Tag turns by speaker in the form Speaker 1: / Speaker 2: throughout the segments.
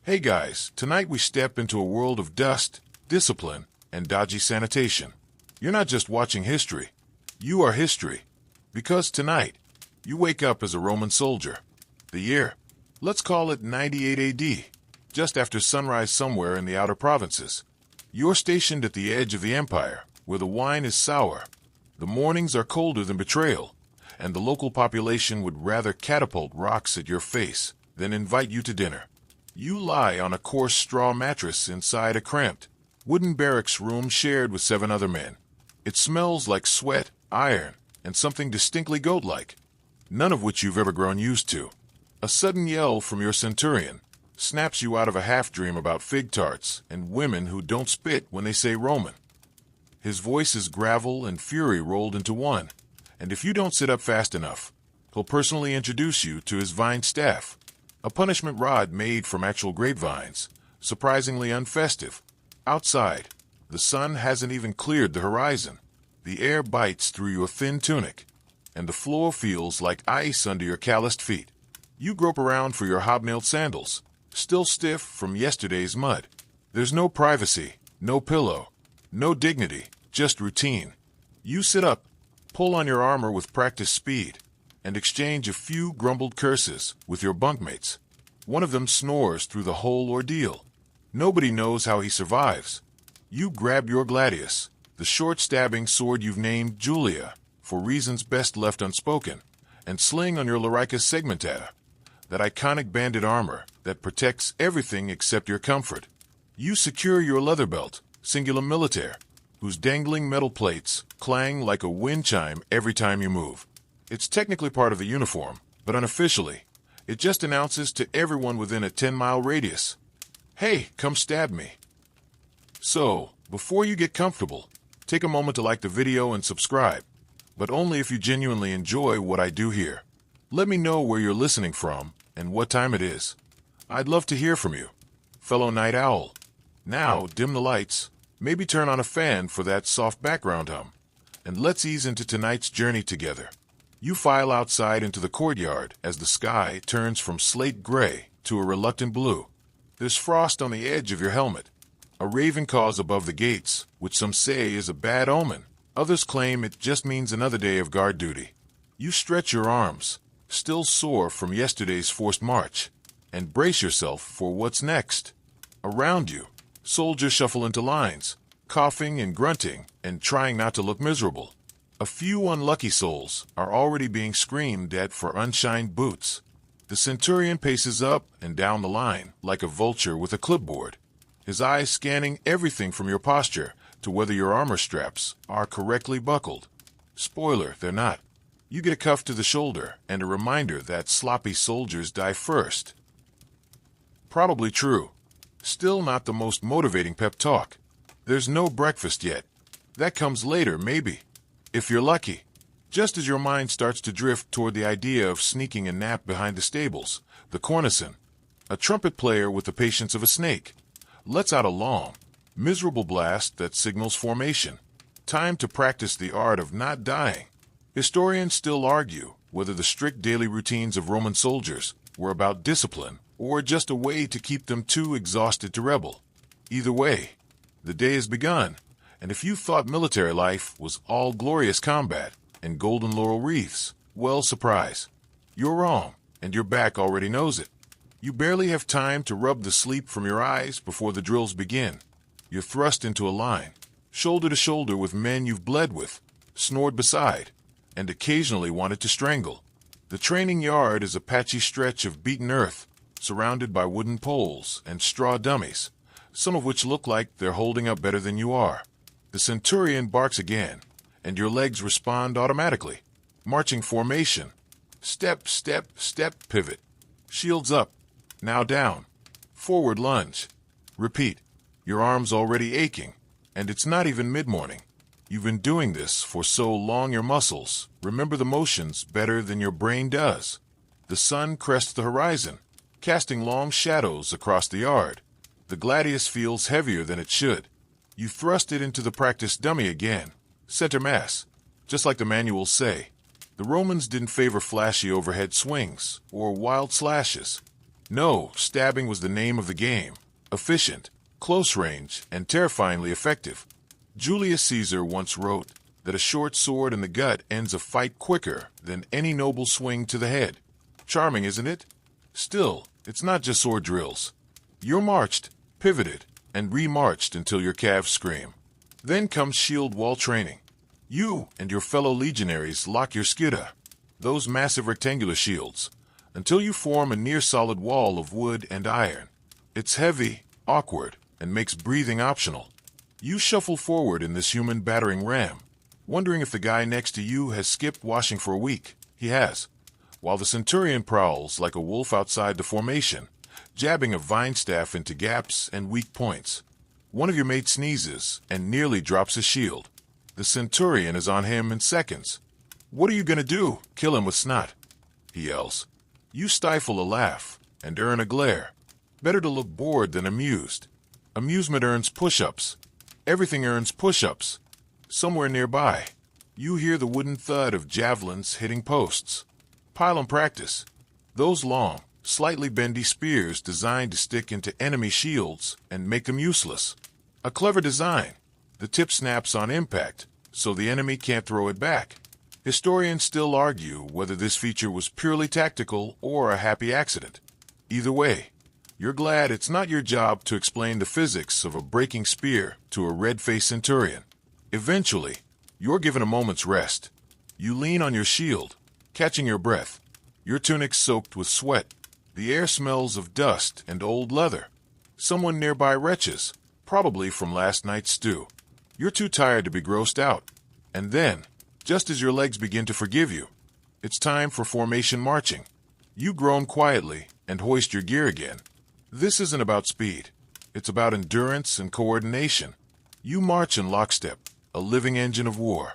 Speaker 1: Hey guys, tonight we step into a world of dust, discipline, and dodgy sanitation. You're not just watching history, you are history. Because tonight, you wake up as a Roman soldier. The year, let's call it 98 AD, just after sunrise somewhere in the outer provinces. You're stationed at the edge of the empire, where the wine is sour, the mornings are colder than betrayal, and the local population would rather catapult rocks at your face than invite you to dinner. You lie on a coarse straw mattress inside a cramped, wooden barracks room shared with 7 other men. It smells like sweat, iron, and something distinctly goat-like, none of which you've ever grown used to. A sudden yell from your centurion snaps you out of a half-dream about fig tarts and women who don't spit when they say Roman. His voice is gravel and fury rolled into one, and if you don't sit up fast enough, he'll personally introduce you to his vine staff, a punishment rod made from actual grapevines, surprisingly unfestive. Outside, the sun hasn't even cleared the horizon. The air bites through your thin tunic, and the floor feels like ice under your calloused feet. You grope around for your hobnailed sandals, still stiff from yesterday's mud. There's no privacy, no pillow, no dignity, just routine. You sit up, pull on your armor with practiced speed, and exchange a few grumbled curses with your bunkmates. One of them snores through the whole ordeal. Nobody knows how he survives. You grab your gladius, the short-stabbing sword you've named Julia, for reasons best left unspoken, and sling on your Larica segmentata, that iconic bandit armor that protects everything except your comfort. You secure your leather belt, Singula Militaire, whose dangling metal plates clang like a wind chime every time you move. It's technically part of the uniform, but unofficially, it just announces to everyone within a 10-mile radius, "Hey, come stab me." So, before you get comfortable, take a moment to like the video and subscribe, but only if you genuinely enjoy what I do here. Let me know where you're listening from and what time it is. I'd love to hear from you, fellow night owl. Now, dim the lights, maybe turn on a fan for that soft background hum, and let's ease into tonight's journey together. You file outside into the courtyard as the sky turns from slate gray to a reluctant blue. There's frost on the edge of your helmet, a raven caws above the gates, which some say is a bad omen. Others claim it just means another day of guard duty. You stretch your arms, still sore from yesterday's forced march, and brace yourself for what's next. Around you, soldiers shuffle into lines, coughing and grunting and trying not to look miserable. A few unlucky souls are already being screamed at for unshined boots. The centurion paces up and down the line like a vulture with a clipboard, his eyes scanning everything from your posture to whether your armor straps are correctly buckled. Spoiler, they're not. You get a cuff to the shoulder and a reminder that sloppy soldiers die first. Probably true. Still not the most motivating pep talk. There's no breakfast yet. That comes later, maybe, if you're lucky. Just as your mind starts to drift toward the idea of sneaking a nap behind the stables, the cornisan, a trumpet player with the patience of a snake, lets out a long, miserable blast that signals formation. Time to practice the art of not dying. Historians still argue whether the strict daily routines of Roman soldiers were about discipline or just a way to keep them too exhausted to rebel. Either way, the day has begun, and if you thought military life was all glorious combat and golden laurel wreaths, well, surprise. You're wrong, and your back already knows it. You barely have time to rub the sleep from your eyes before the drills begin. You're thrust into a line, shoulder to shoulder with men you've bled with, snored beside, and occasionally wanted to strangle. The training yard is a patchy stretch of beaten earth, surrounded by wooden poles and straw dummies, some of which look like they're holding up better than you are. The centurion barks again, and your legs respond automatically. Marching formation. Step, step, step, pivot. Shields up. Now down. Forward lunge. Repeat. Your arm's already aching, and it's not even mid-morning. You've been doing this for so long your muscles remember the motions better than your brain does. The sun crests the horizon, casting long shadows across the yard. The gladius feels heavier than it should. You thrust it into the practice dummy again, center mass, just like the manuals say. The Romans didn't favor flashy overhead swings or wild slashes. No, stabbing was the name of the game. Efficient, close range, and terrifyingly effective. Julius Caesar once wrote that a short sword in the gut ends a fight quicker than any noble swing to the head. Charming, isn't it? Still, it's not just sword drills. You're marched, pivoted, and remarched until your calves scream. Then comes shield wall training. You and your fellow legionaries lock your skidda, those massive rectangular shields, until you form a near-solid wall of wood and iron. It's heavy, awkward, and makes breathing optional. You shuffle forward in this human battering ram, wondering if the guy next to you has skipped washing for a week. He has. While the centurion prowls like a wolf outside the formation, jabbing a vine staff into gaps and weak points. One of your mates sneezes and nearly drops his shield. The centurion is on him in seconds. "What are you going to do? Kill him with snot?" he yells. You stifle a laugh and earn a glare. Better to look bored than amused. Amusement earns push-ups. Everything earns push-ups. Somewhere nearby, you hear the wooden thud of javelins hitting posts. Pile 'em practice. Those long, slightly bendy spears designed to stick into enemy shields and make them useless. A clever design. The tip snaps on impact, so the enemy can't throw it back. Historians still argue whether this feature was purely tactical or a happy accident. Either way, you're glad it's not your job to explain the physics of a breaking spear to a red-faced centurion. Eventually, you're given a moment's rest. You lean on your shield, catching your breath. Your tunic's soaked with sweat. The air smells of dust and old leather. Someone nearby retches, probably from last night's stew. You're too tired to be grossed out. And then, just as your legs begin to forgive you, it's time for formation marching. You groan quietly and hoist your gear again. This isn't about speed. It's about endurance and coordination. You march in lockstep, a living engine of war.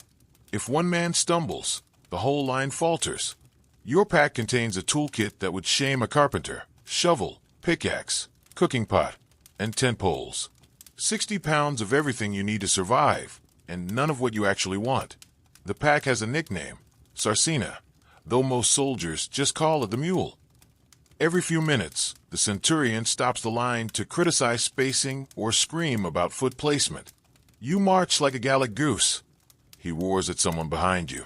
Speaker 1: If one man stumbles, the whole line falters. Your pack contains a toolkit that would shame a carpenter: shovel, pickaxe, cooking pot, and tent poles. 60 pounds of everything you need to survive, and none of what you actually want. The pack has a nickname, Sarcina, though most soldiers just call it the mule. Every few minutes, the centurion stops the line to criticize spacing or scream about foot placement. You march like a Gallic goose. He roars at someone behind you.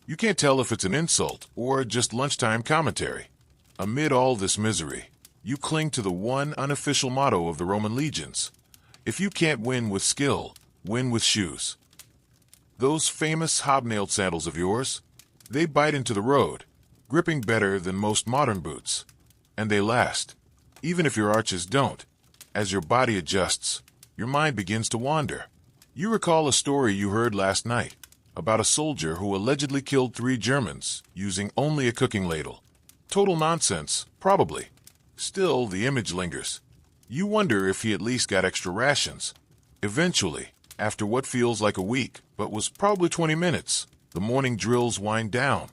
Speaker 1: You can't tell if it's an insult or just lunchtime commentary. Amid all this misery, you cling to the one unofficial motto of the Roman legions: if you can't win with skill, win with shoes. Those famous hobnailed sandals of yours, they bite into the road, gripping better than most modern boots. And they last, even if your arches don't. As your body adjusts, your mind begins to wander. You recall a story you heard last night about a soldier who allegedly killed 3 Germans using only a cooking ladle. Total nonsense, probably. Still, the image lingers. You wonder if he at least got extra rations. Eventually, after what feels like a week, but was probably 20 minutes, the morning drills wind down.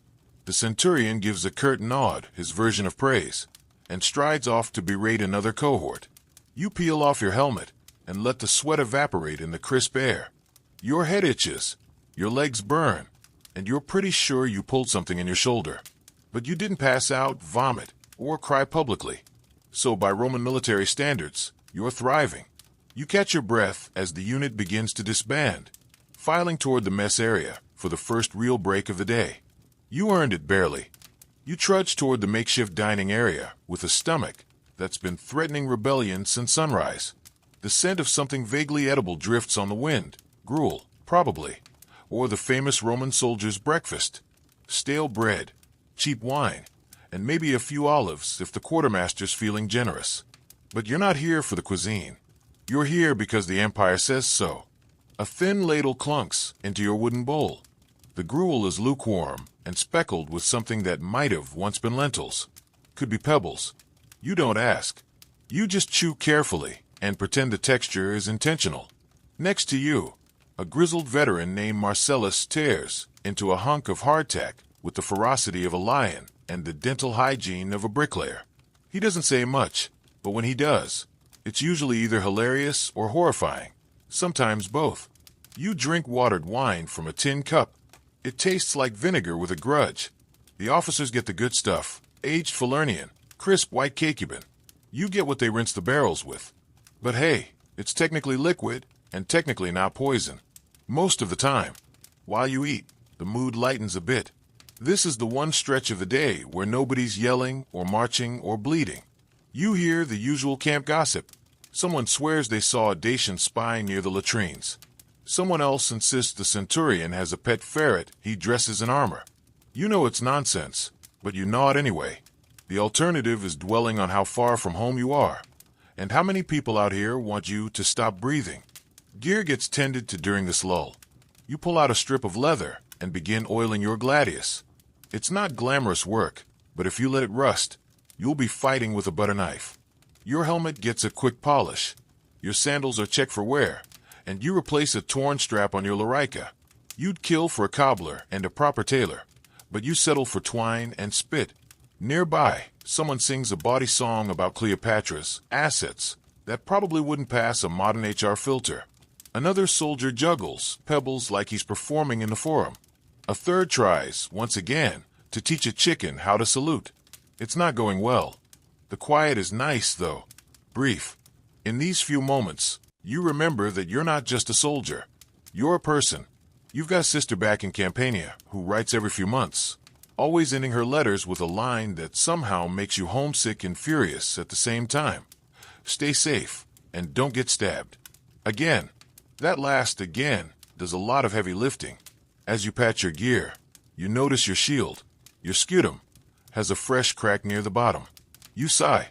Speaker 1: The centurion gives a curt nod, his version of praise, and strides off to berate another cohort. You peel off your helmet and let the sweat evaporate in the crisp air. Your head itches, your legs burn, and you're pretty sure you pulled something in your shoulder. But you didn't pass out, vomit, or cry publicly. So by Roman military standards, you're thriving. You catch your breath as the unit begins to disband, filing toward the mess area for the first real break of the day. You earned it barely. You trudge toward the makeshift dining area with a stomach that's been threatening rebellion since sunrise. The scent of something vaguely edible drifts on the wind. Gruel, probably. Or the famous Roman soldier's breakfast. Stale bread, cheap wine, and maybe a few olives if the quartermaster's feeling generous. But you're not here for the cuisine. You're here because the Empire says so. A thin ladle clunks into your wooden bowl. The gruel is lukewarm and speckled with something that might have once been lentils. Could be pebbles. You don't ask. You just chew carefully and pretend the texture is intentional. Next to you, a grizzled veteran named Marcellus tears into a hunk of hardtack with the ferocity of a lion and the dental hygiene of a bricklayer. He doesn't say much, but when he does, it's usually either hilarious or horrifying, sometimes both. You drink watered wine from a tin cup. It tastes like vinegar with a grudge. The officers get the good stuff, aged Falernian, crisp white cacuban. You get what they rinse the barrels with. But hey, it's technically liquid and technically not poison. Most of the time. While you eat, the mood lightens a bit. This is the one stretch of the day where nobody's yelling or marching or bleeding. You hear the usual camp gossip. Someone swears they saw a Dacian spy near the latrines. Someone else insists the centurion has a pet ferret he dresses in armor. You know it's nonsense, but you nod anyway. The alternative is dwelling on how far from home you are, and how many people out here want you to stop breathing. Gear gets tended to during this lull. You pull out a strip of leather and begin oiling your gladius. It's not glamorous work, but if you let it rust, you'll be fighting with a butter knife. Your helmet gets a quick polish. Your sandals are checked for wear, and you replace a torn strap on your larica. You'd kill for a cobbler and a proper tailor, but you settle for twine and spit. Nearby, someone sings a bawdy song about Cleopatra's assets that probably wouldn't pass a modern HR filter. Another soldier juggles pebbles like he's performing in the forum. A third tries, once again, to teach a chicken how to salute. It's not going well. The quiet is nice, though. Brief. In these few moments, you remember that you're not just a soldier. You're a person. You've got a sister back in Campania who writes every few months, always ending her letters with a line that somehow makes you homesick and furious at the same time. Stay safe, and don't get stabbed. Again. That last again does a lot of heavy lifting. As you patch your gear, you notice your shield, your scutum, has a fresh crack near the bottom. You sigh.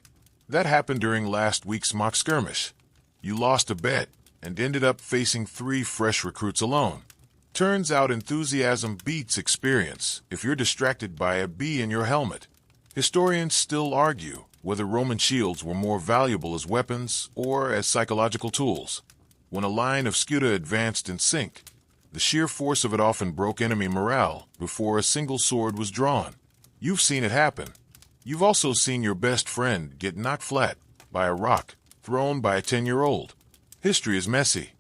Speaker 1: That happened during last week's mock skirmish. You lost a bet and ended up facing 3 fresh recruits alone. Turns out enthusiasm beats experience if you're distracted by a bee in your helmet. Historians still argue whether Roman shields were more valuable as weapons or as psychological tools. When a line of scuta advanced in sync, the sheer force of it often broke enemy morale before a single sword was drawn. You've seen it happen. You've also seen your best friend get knocked flat by a rock thrown by a 10-year-old. History is messy.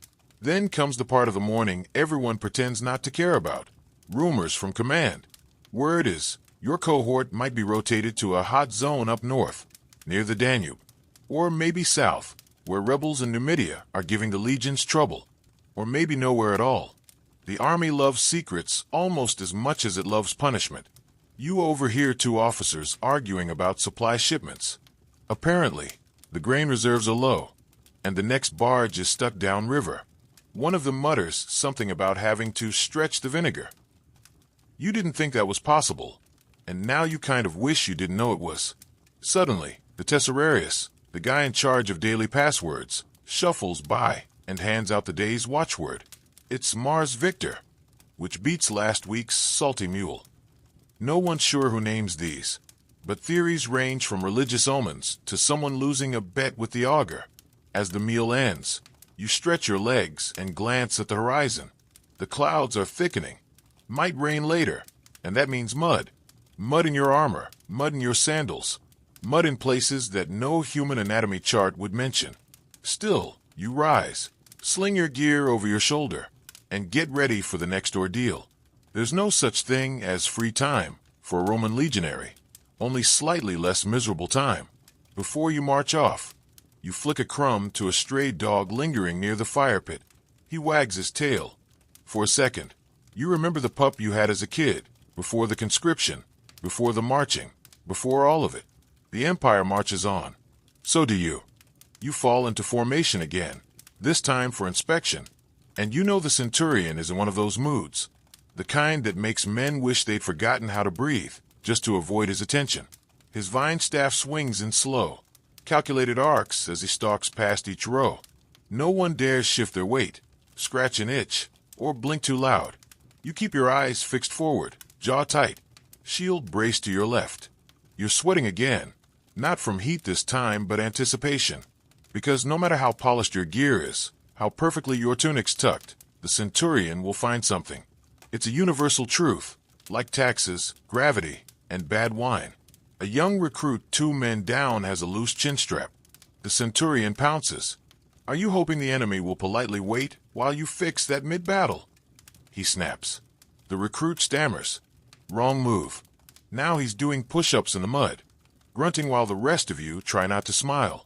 Speaker 1: Then comes the part of the morning everyone pretends not to care about. Rumors from command. Word is, your cohort might be rotated to a hot zone up north, near the Danube, or maybe south, where rebels in Numidia are giving the legions trouble, or maybe nowhere at all. The army loves secrets almost as much as it loves punishment. You overhear 2 officers arguing about supply shipments. Apparently, the grain reserves are low, and the next barge is stuck downriver. One of them mutters something about having to stretch the vinegar. You didn't think that was possible, and now you kind of wish you didn't know it was. Suddenly, the Tesserarius, the guy in charge of daily passwords, shuffles by and hands out the day's watchword. It's Mars Victor, which beats last week's Salty Mule. No one's sure who names these, but theories range from religious omens to someone losing a bet with the augur. As the meal ends, you stretch your legs and glance at the horizon. The clouds are thickening. Might rain later, and that means mud. Mud in your armor, mud in your sandals. Mud in places that no human anatomy chart would mention. Still, you rise, sling your gear over your shoulder, and get ready for the next ordeal. There's no such thing as free time for a Roman legionary, only slightly less miserable time. Before you march off, you flick a crumb to a stray dog lingering near the fire pit. He wags his tail. For a second, you remember the pup you had as a kid, before the conscription, before the marching, before all of it. The Empire marches on. So do you. You fall into formation again, this time for inspection. And you know the centurion is in one of those moods, the kind that makes men wish they'd forgotten how to breathe, just to avoid his attention. His vine staff swings in slow, calculated arcs as he stalks past each row. No one dares shift their weight, scratch an itch, or blink too loud. You keep your eyes fixed forward, jaw tight, shield braced to your left. You're sweating again. Not from heat this time, but anticipation. Because no matter how polished your gear is, how perfectly your tunic's tucked, the centurion will find something. It's a universal truth, like taxes, gravity, and bad wine. A young recruit 2 men down has a loose chin strap. The centurion pounces. Are you hoping the enemy will politely wait while you fix that mid-battle? He snaps. The recruit stammers. Wrong move. Now he's doing push-ups in the mud. grunting while the rest of you try not to smile.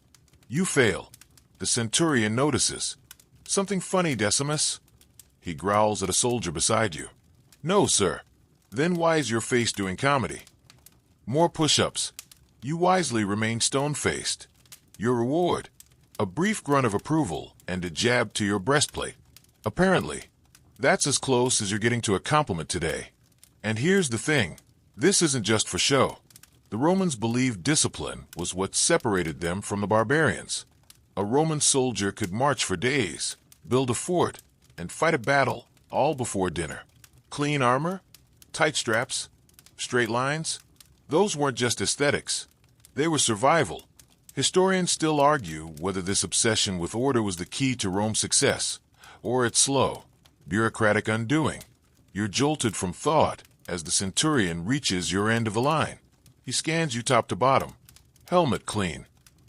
Speaker 1: You fail. The centurion notices. Something funny, Decimus? He growls at a soldier beside you. No, sir. Then why is your face doing comedy? More push-ups. You wisely remain stone-faced. Your reward? A brief grunt of approval and a jab to your breastplate. Apparently, that's as close as you're getting to a compliment today. And here's the thing. This isn't just for show. The Romans believed discipline was what separated them from the barbarians. A Roman soldier could march for days, build a fort, and fight a battle, all before dinner. Clean armor? Tight straps? Straight lines? Those weren't just aesthetics. They were survival. Historians still argue whether this obsession with order was the key to Rome's success, or its slow, bureaucratic undoing. You're jolted from thought as the centurion reaches your end of the line. He scans you top to bottom. Helmet clean.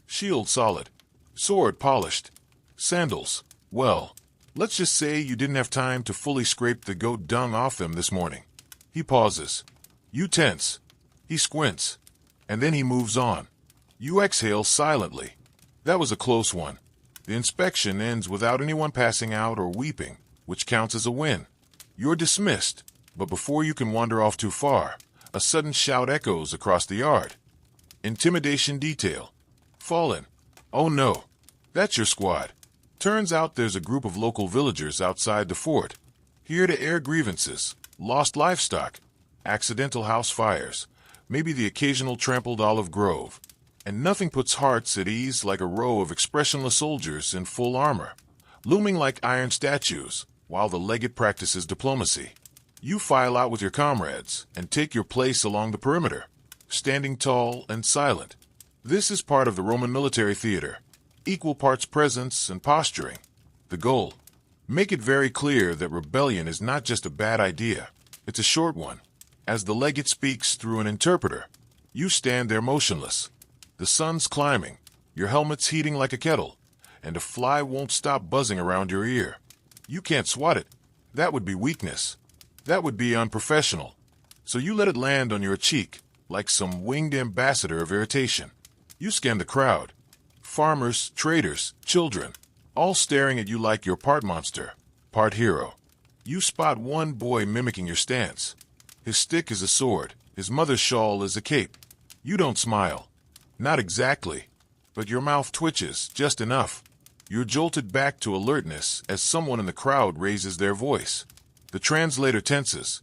Speaker 1: Shield solid. Sword polished. Sandals. Well, let's just say you didn't have time to fully scrape the goat dung off them this morning. He pauses. You tense. He squints. And then he moves on. You exhale silently. That was a close one. The inspection ends without anyone passing out or weeping, which counts as a win. You're dismissed, but before you can wander off too far, a sudden shout echoes across the yard. Intimidation detail. Fallen. Oh no, that's your squad. Turns out there's a group of local villagers outside the fort, here to air grievances, lost livestock, accidental house fires, maybe the occasional trampled olive grove. And nothing puts hearts at ease like a row of expressionless soldiers in full armor, looming like iron statues, while the legate practices diplomacy. You file out with your comrades and take your place along the perimeter, standing tall and silent. This is part of the Roman military theater, equal parts presence and posturing. The goal: make it very clear that rebellion is not just a bad idea, it's a short one. As the legate speaks through an interpreter, you stand there motionless. The sun's climbing, your helmet's heating like a kettle, and a fly won't stop buzzing around your ear. You can't swat it. That would be weakness. That would be unprofessional. So you let it land on your cheek, like some winged ambassador of irritation. You scan the crowd. Farmers, traders, children, all staring at you like you're part monster, part hero. You spot one boy mimicking your stance. His stick is a sword, his mother's shawl is a cape. You don't smile. Not exactly, but your mouth twitches just enough. You're jolted back to alertness as someone in the crowd raises their voice. The translator tenses.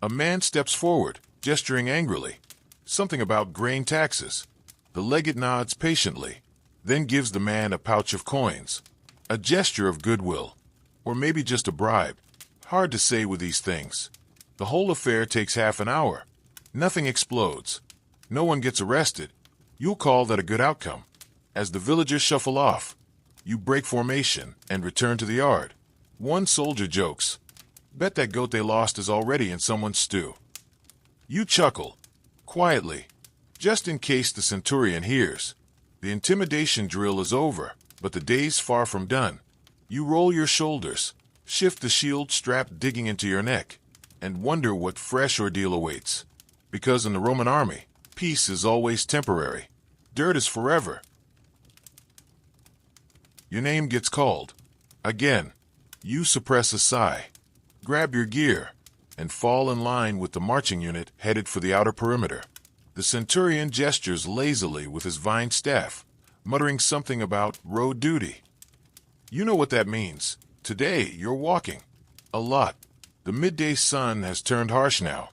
Speaker 1: A man steps forward, gesturing angrily. Something about grain taxes. The legate nods patiently, then gives the man a pouch of coins. A gesture of goodwill, or maybe just a bribe. Hard to say with these things. The whole affair takes half an hour. Nothing explodes. No one gets arrested. You'll call that a good outcome. As the villagers shuffle off, you break formation and return to the yard. One soldier jokes, "Bet that goat they lost is already in someone's stew." You chuckle, quietly, just in case the centurion hears. The intimidation drill is over, but the day's far from done. You roll your shoulders, shift the shield strap digging into your neck, and wonder what fresh ordeal awaits. Because in the Roman army, peace is always temporary. Dirt is forever. Your name gets called. Again, you suppress a sigh, grab your gear, and fall in line with the marching unit headed for the outer perimeter. The centurion gestures lazily with his vine staff, muttering something about road duty. You know what that means. Today, you're walking. A lot. The midday sun has turned harsh now,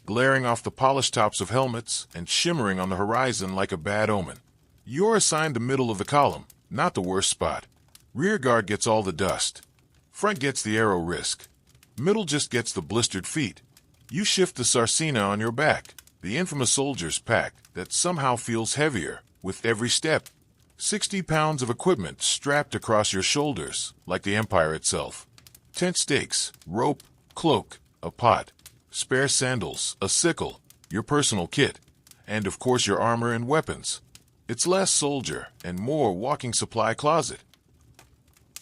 Speaker 1: glaring off the polished tops of helmets and shimmering on the horizon like a bad omen. You're assigned the middle of the column, not the worst spot. Rear guard gets all the dust. Front gets the arrow risk. Middle just gets the blistered feet. You shift the sarcina on your back, the infamous soldier's pack that somehow feels heavier with every step. 60 pounds of equipment strapped across your shoulders like the empire itself. Tent stakes, rope, cloak, a pot, spare sandals, a sickle, your personal kit, and of course your armor and weapons. It's less soldier and more walking supply closet.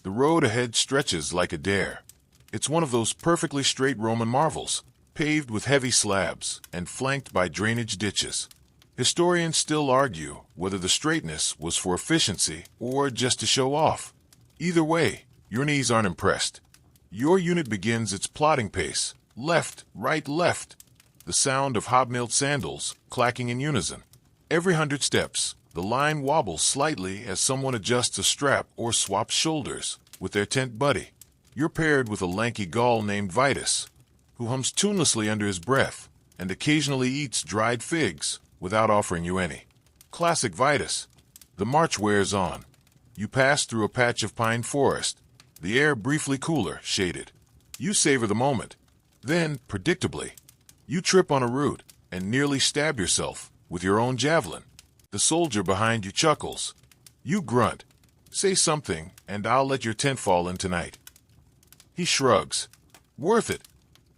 Speaker 1: The road ahead stretches like a dare. It's one of those perfectly straight Roman marvels, paved with heavy slabs and flanked by drainage ditches. Historians still argue whether the straightness was for efficiency or just to show off. Either way, your knees aren't impressed. Your unit begins its plodding pace, left, right, left, the sound of hobnailed sandals clacking in unison. Every 100 steps, the line wobbles slightly as someone adjusts a strap or swaps shoulders with their tent buddy. You're paired with a lanky Gaul named Vitus, who hums tunelessly under his breath and occasionally eats dried figs without offering you any. Classic Vitus. The march wears on. You pass through a patch of pine forest, the air briefly cooler, shaded. You savor the moment. Then, predictably, you trip on a root and nearly stab yourself with your own javelin. The soldier behind you chuckles. You grunt. Say something, and I'll let your tent fall in tonight. He shrugs. Worth it.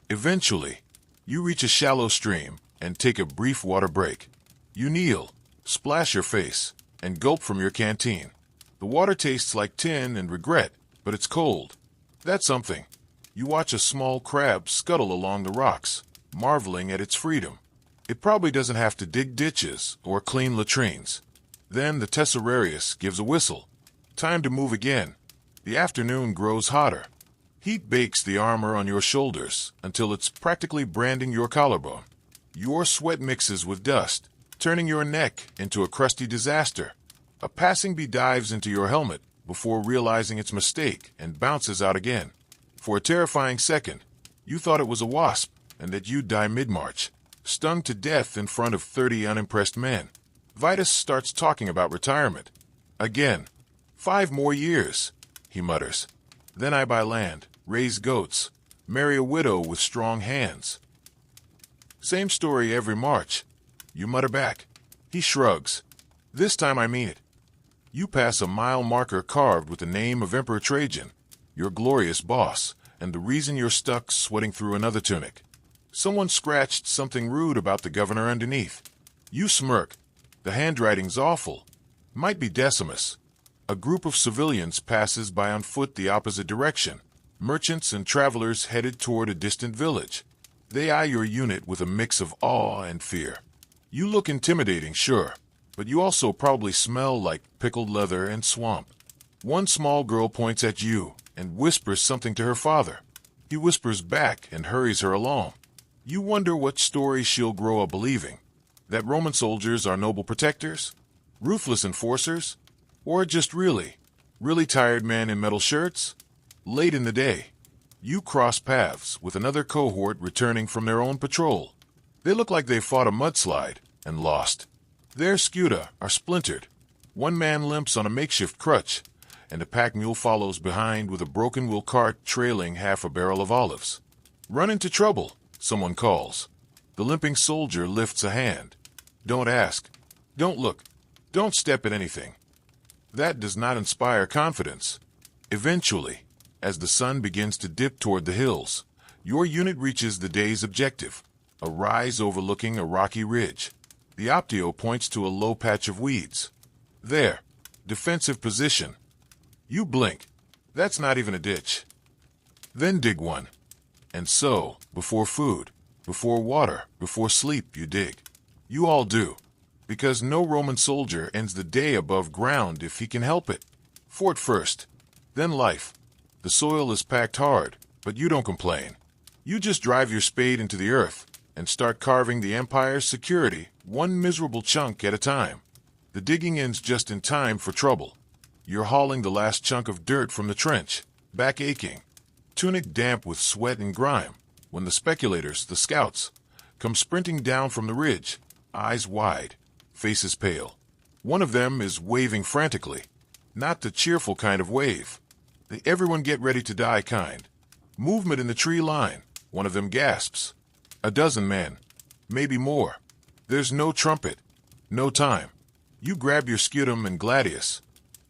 Speaker 1: Eventually, you reach a shallow stream and take a brief water break. You kneel, splash your face, and gulp from your canteen. The water tastes like tin and regret, but it's cold. That's something. You watch a small crab scuttle along the rocks, marveling at its freedom. It probably doesn't have to dig ditches or clean latrines. Then the tesserarius gives a whistle. Time to move again. The afternoon grows hotter. Heat bakes the armor on your shoulders until it's practically branding your collarbone. Your sweat mixes with dust, turning your neck into a crusty disaster. A passing bee dives into your helmet before realizing its mistake and bounces out again. For a terrifying second, you thought it was a wasp and that you'd die mid-march, stung to death in front of 30 unimpressed men. Vitus starts talking about retirement. Again. 5 more years, he mutters. Then I buy land, raise goats, marry a widow with strong hands. Same story every March. You mutter back. He shrugs. This time I mean it. You pass a mile marker carved with the name of Emperor Trajan, your glorious boss, and the reason you're stuck sweating through another tunic. Someone scratched something rude about the governor underneath. You smirk. The handwriting's awful. Might be Decimus. A group of civilians passes by on foot the opposite direction, merchants and travelers headed toward a distant village. They eye your unit with a mix of awe and fear. You look intimidating, sure, but you also probably smell like pickled leather and swamp. One small girl points at you and whispers something to her father. He whispers back and hurries her along. You wonder what story she'll grow up believing. That Roman soldiers are noble protectors? Ruthless enforcers? Or just really tired men in metal shirts? Late in the day, you cross paths with another cohort returning from their own patrol. They look like they fought a mudslide and lost. Their scuta are splintered. One man limps on a makeshift crutch, and a pack mule follows behind with a broken wheel cart trailing half a barrel of olives. Run into trouble, someone calls. The limping soldier lifts a hand. Don't ask. Don't look. Don't step at anything. That does not inspire confidence. Eventually, as the sun begins to dip toward the hills, your unit reaches the day's objective, a rise overlooking a rocky ridge. The optio points to a low patch of weeds. There, defensive position. You blink. That's not even a ditch. Then dig one. And so, before food, before water, before sleep, you dig. You all do. Because no Roman soldier ends the day above ground if he can help it. Fort first, then life. The soil is packed hard, but you don't complain. You just drive your spade into the earth and start carving the empire's security one miserable chunk at a time. The digging ends just in time for trouble. You're hauling the last chunk of dirt from the trench, back aching, tunic damp with sweat and grime, when the speculators, the scouts, come sprinting down from the ridge, eyes wide, faces pale. One of them is waving frantically, not the cheerful kind of wave, the everyone get ready to die kind. Movement in the tree line, one of them gasps. A dozen men, maybe more. There's no trumpet, no time. You grab your scutum and gladius,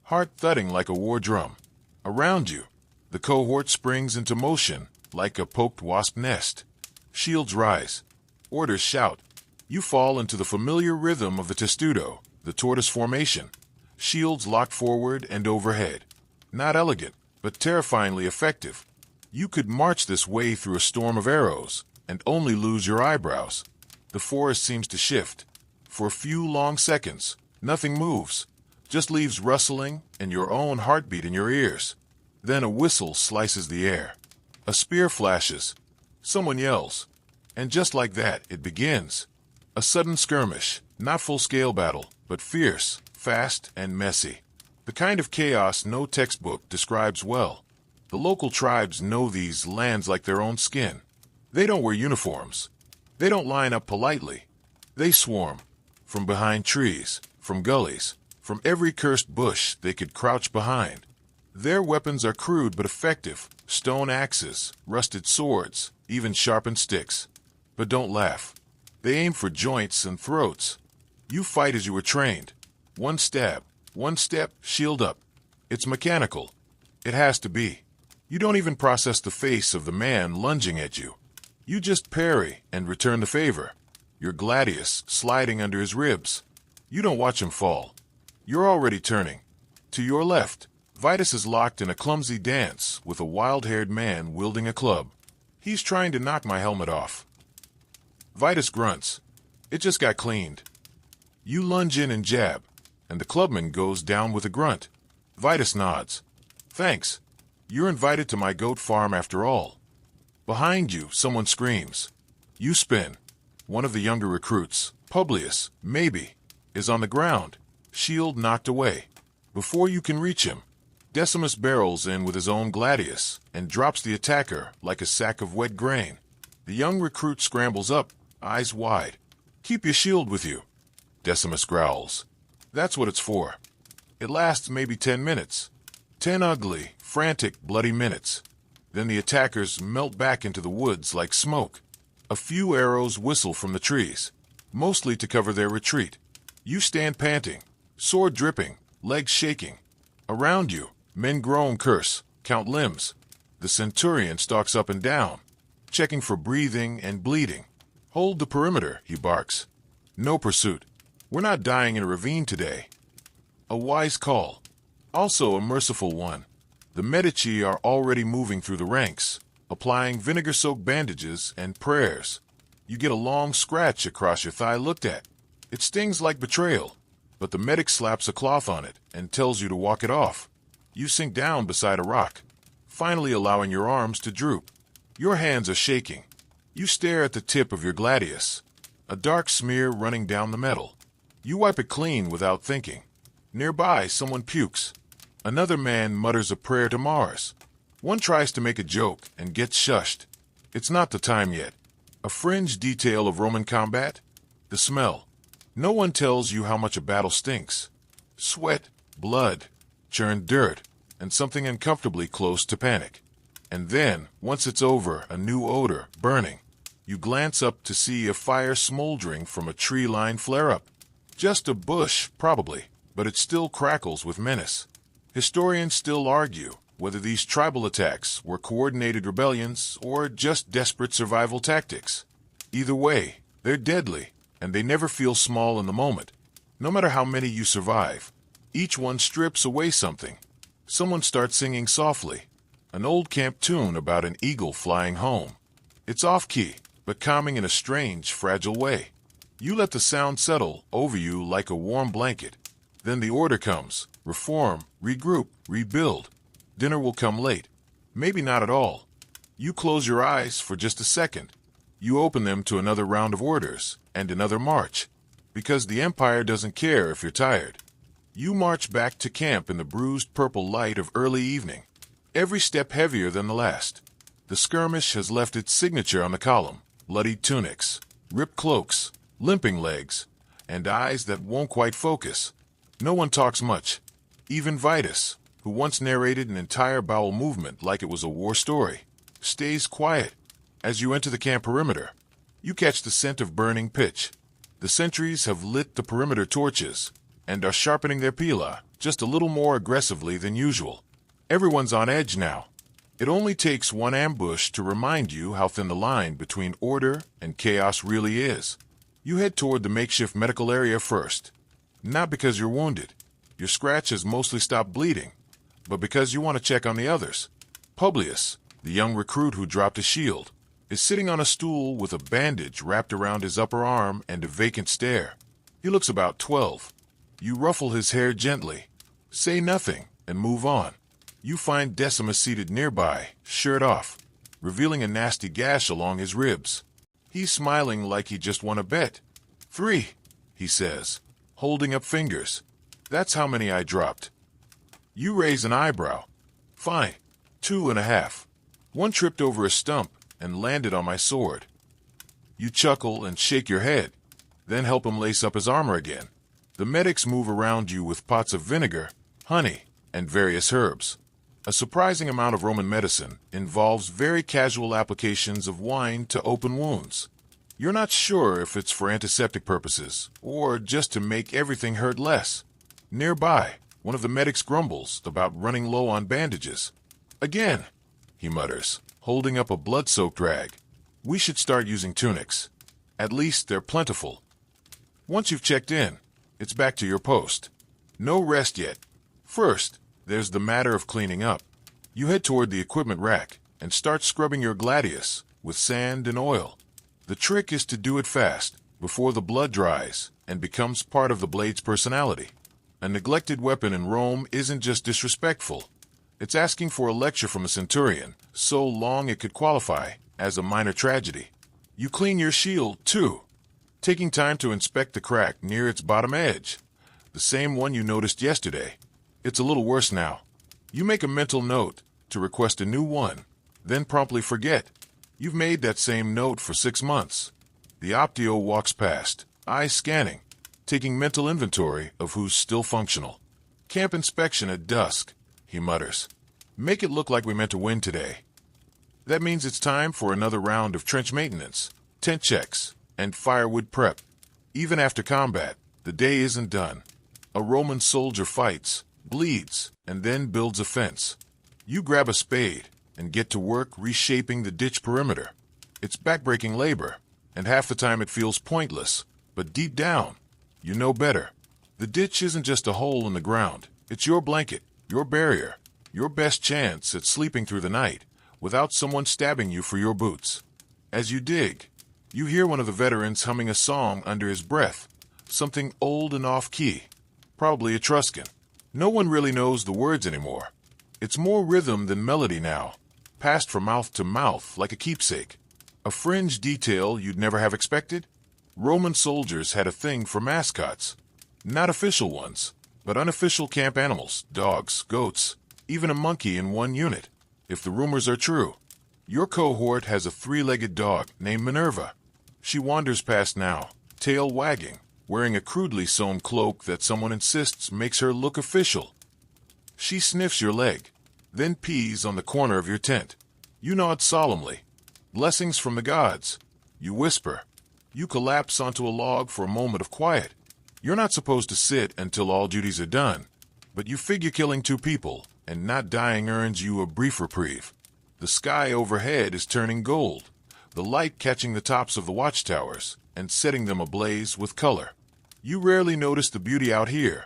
Speaker 1: heart thudding like a war drum. Around you, the cohort springs into motion like a poked wasp nest. Shields rise. Orders shout. You fall into the familiar rhythm of the testudo, the tortoise formation. Shields locked forward and overhead. Not elegant, but terrifyingly effective. You could march this way through a storm of arrows and only lose your eyebrows. The forest seems to shift. For a few long seconds, nothing moves, just leaves rustling and your own heartbeat in your ears. Then a whistle slices the air. A spear flashes. Someone yells. And just like that, it begins. A sudden skirmish, not full-scale battle, but fierce, fast, and messy. The kind of chaos no textbook describes well. The local tribes know these lands like their own skin. They don't wear uniforms. They don't line up politely. They swarm. From behind trees, from gullies, from every cursed bush they could crouch behind. Their weapons are crude but effective. Stone axes, rusted swords, even sharpened sticks. But don't laugh. They aim for joints and throats. You fight as you were trained. One stab, one step, shield up. It's mechanical. It has to be. You don't even process the face of the man lunging at you. You just parry and return the favor. Your gladius sliding under his ribs. You don't watch him fall. You're already turning. To your left, Vitus is locked in a clumsy dance with a wild-haired man wielding a club. He's trying to knock my helmet off. Vitus grunts. It just got cleaned. You lunge in and jab, and the clubman goes down with a grunt. Vitus nods. Thanks. You're invited to my goat farm after all. Behind you, someone screams. You spin. One of the younger recruits, Publius, maybe, is on the ground, shield knocked away. Before you can reach him, Decimus barrels in with his own gladius and drops the attacker like a sack of wet grain. The young recruit scrambles up, eyes wide. Keep your shield with you, Decimus growls. That's what it's for. It lasts maybe 10 minutes. 10 ugly, frantic, bloody minutes. Then the attackers melt back into the woods like smoke. A few arrows whistle from the trees, mostly to cover their retreat. You stand panting, sword dripping, legs shaking. Around you, men groan, curse, count limbs. The centurion stalks up and down, checking for breathing and bleeding. Hold the perimeter, he barks. No pursuit. We're not dying in a ravine today. A wise call. Also a merciful one. The Medici are already moving through the ranks, applying vinegar-soaked bandages and prayers. You get a long scratch across your thigh looked at. It stings like betrayal, but the medic slaps a cloth on it and tells you to walk it off. You sink down beside a rock, finally allowing your arms to droop. Your hands are shaking. You stare at the tip of your gladius, a dark smear running down the metal. You wipe it clean without thinking. Nearby, someone pukes. Another man mutters a prayer to Mars. One tries to make a joke and gets shushed. It's not the time yet. A fringe detail of Roman combat? The smell. No one tells you how much a battle stinks. Sweat, blood, churned dirt, and something uncomfortably close to panic. And then, once it's over, a new odor, burning. You glance up to see a fire smoldering from a tree-lined flare-up. Just a bush, probably, but it still crackles with menace. Historians still argue whether these tribal attacks were coordinated rebellions or just desperate survival tactics. Either way, they're deadly, and they never feel small in the moment. No matter how many you survive, each one strips away something. Someone starts singing softly, an old camp tune about an eagle flying home. It's off-key, but calming in a strange, fragile way. You let the sound settle over you like a warm blanket. Then the order comes: reform, regroup, rebuild. Dinner will come late. Maybe not at all. You close your eyes for just a second. You open them to another round of orders and another march. Because the Empire doesn't care if you're tired. You march back to camp in the bruised purple light of early evening. Every step heavier than the last. The skirmish has left its signature on the column. Bloodied tunics, ripped cloaks, limping legs, and eyes that won't quite focus. No one talks much. Even Vitus, who once narrated an entire bowel movement like it was a war story, stays quiet. As you enter the camp perimeter, you catch the scent of burning pitch. The sentries have lit the perimeter torches and are sharpening their pila just a little more aggressively than usual. Everyone's on edge now. It only takes one ambush to remind you how thin the line between order and chaos really is. You head toward the makeshift medical area first. Not because you're wounded. Your scratch has mostly stopped bleeding, but because you want to check on the others. Publius, the young recruit who dropped his shield, is sitting on a stool with a bandage wrapped around his upper arm and a vacant stare. He looks about 12. You ruffle his hair gently, say nothing, and move on. You find Decimus seated nearby, shirt off, revealing a nasty gash along his ribs. He's smiling like he just won a bet. 3, he says, holding up fingers. That's how many I dropped. You raise an eyebrow. Fine. 2.5. One tripped over a stump and landed on my sword. You chuckle and shake your head, then help him lace up his armor again. The medics move around you with pots of vinegar, honey, and various herbs. A surprising amount of Roman medicine involves very casual applications of wine to open wounds. You're not sure if it's for antiseptic purposes or just to make everything hurt less. Nearby, one of the medics grumbles about running low on bandages. Again, he mutters, holding up a blood-soaked rag. We should start using tunics. At least they're plentiful. Once you've checked in, it's back to your post. No rest yet. First, there's the matter of cleaning up. You head toward the equipment rack and start scrubbing your gladius with sand and oil. The trick is to do it fast, before the blood dries and becomes part of the blade's personality. A neglected weapon in Rome isn't just disrespectful. It's asking for a lecture from a centurion, so long it could qualify as a minor tragedy. You clean your shield, too, taking time to inspect the crack near its bottom edge. The same one you noticed yesterday. It's a little worse now. You make a mental note to request a new one, then promptly forget. You've made that same note for 6 months. The Optio walks past, eyes scanning, taking mental inventory of who's still functional. Camp inspection at dusk, he mutters. Make it look like we meant to win today. That means it's time for another round of trench maintenance, tent checks, and firewood prep. Even after combat, the day isn't done. A Roman soldier fights, bleeds, and then builds a fence. You grab a spade and get to work reshaping the ditch perimeter. It's backbreaking labor, and half the time it feels pointless, but deep down, you know better. The ditch isn't just a hole in the ground. It's your blanket, your barrier, your best chance at sleeping through the night without someone stabbing you for your boots. As you dig, you hear one of the veterans humming a song under his breath, something old and off-key, probably Etruscan. No one really knows the words anymore. It's more rhythm than melody now, passed from mouth to mouth like a keepsake. A fringe detail you'd never have expected? Roman soldiers had a thing for mascots. Not official ones, but unofficial camp animals, dogs, goats, even a monkey in one unit, if the rumors are true. Your cohort has a 3-legged dog named Minerva. She wanders past now, tail wagging, wearing a crudely sewn cloak that someone insists makes her look official. She sniffs your leg, then pees on the corner of your tent. You nod solemnly. Blessings from the gods. You whisper. You collapse onto a log for a moment of quiet. You're not supposed to sit until all duties are done, but you figure killing 2 people and not dying earns you a brief reprieve. The sky overhead is turning gold, the light catching the tops of the watchtowers and setting them ablaze with color. You rarely notice the beauty out here,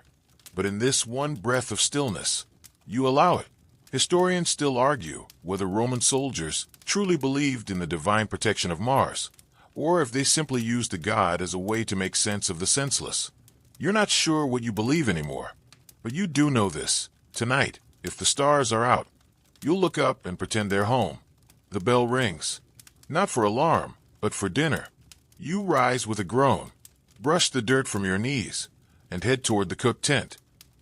Speaker 1: but in this one breath of stillness, you allow it. Historians still argue whether Roman soldiers truly believed in the divine protection of Mars, or if they simply used the god as a way to make sense of the senseless. You're not sure what you believe anymore, but you do know this. Tonight, if the stars are out, you'll look up and pretend they're home. The bell rings. Not for alarm, but for dinner. You rise with a groan, brush the dirt from your knees, and head toward the cooked tent.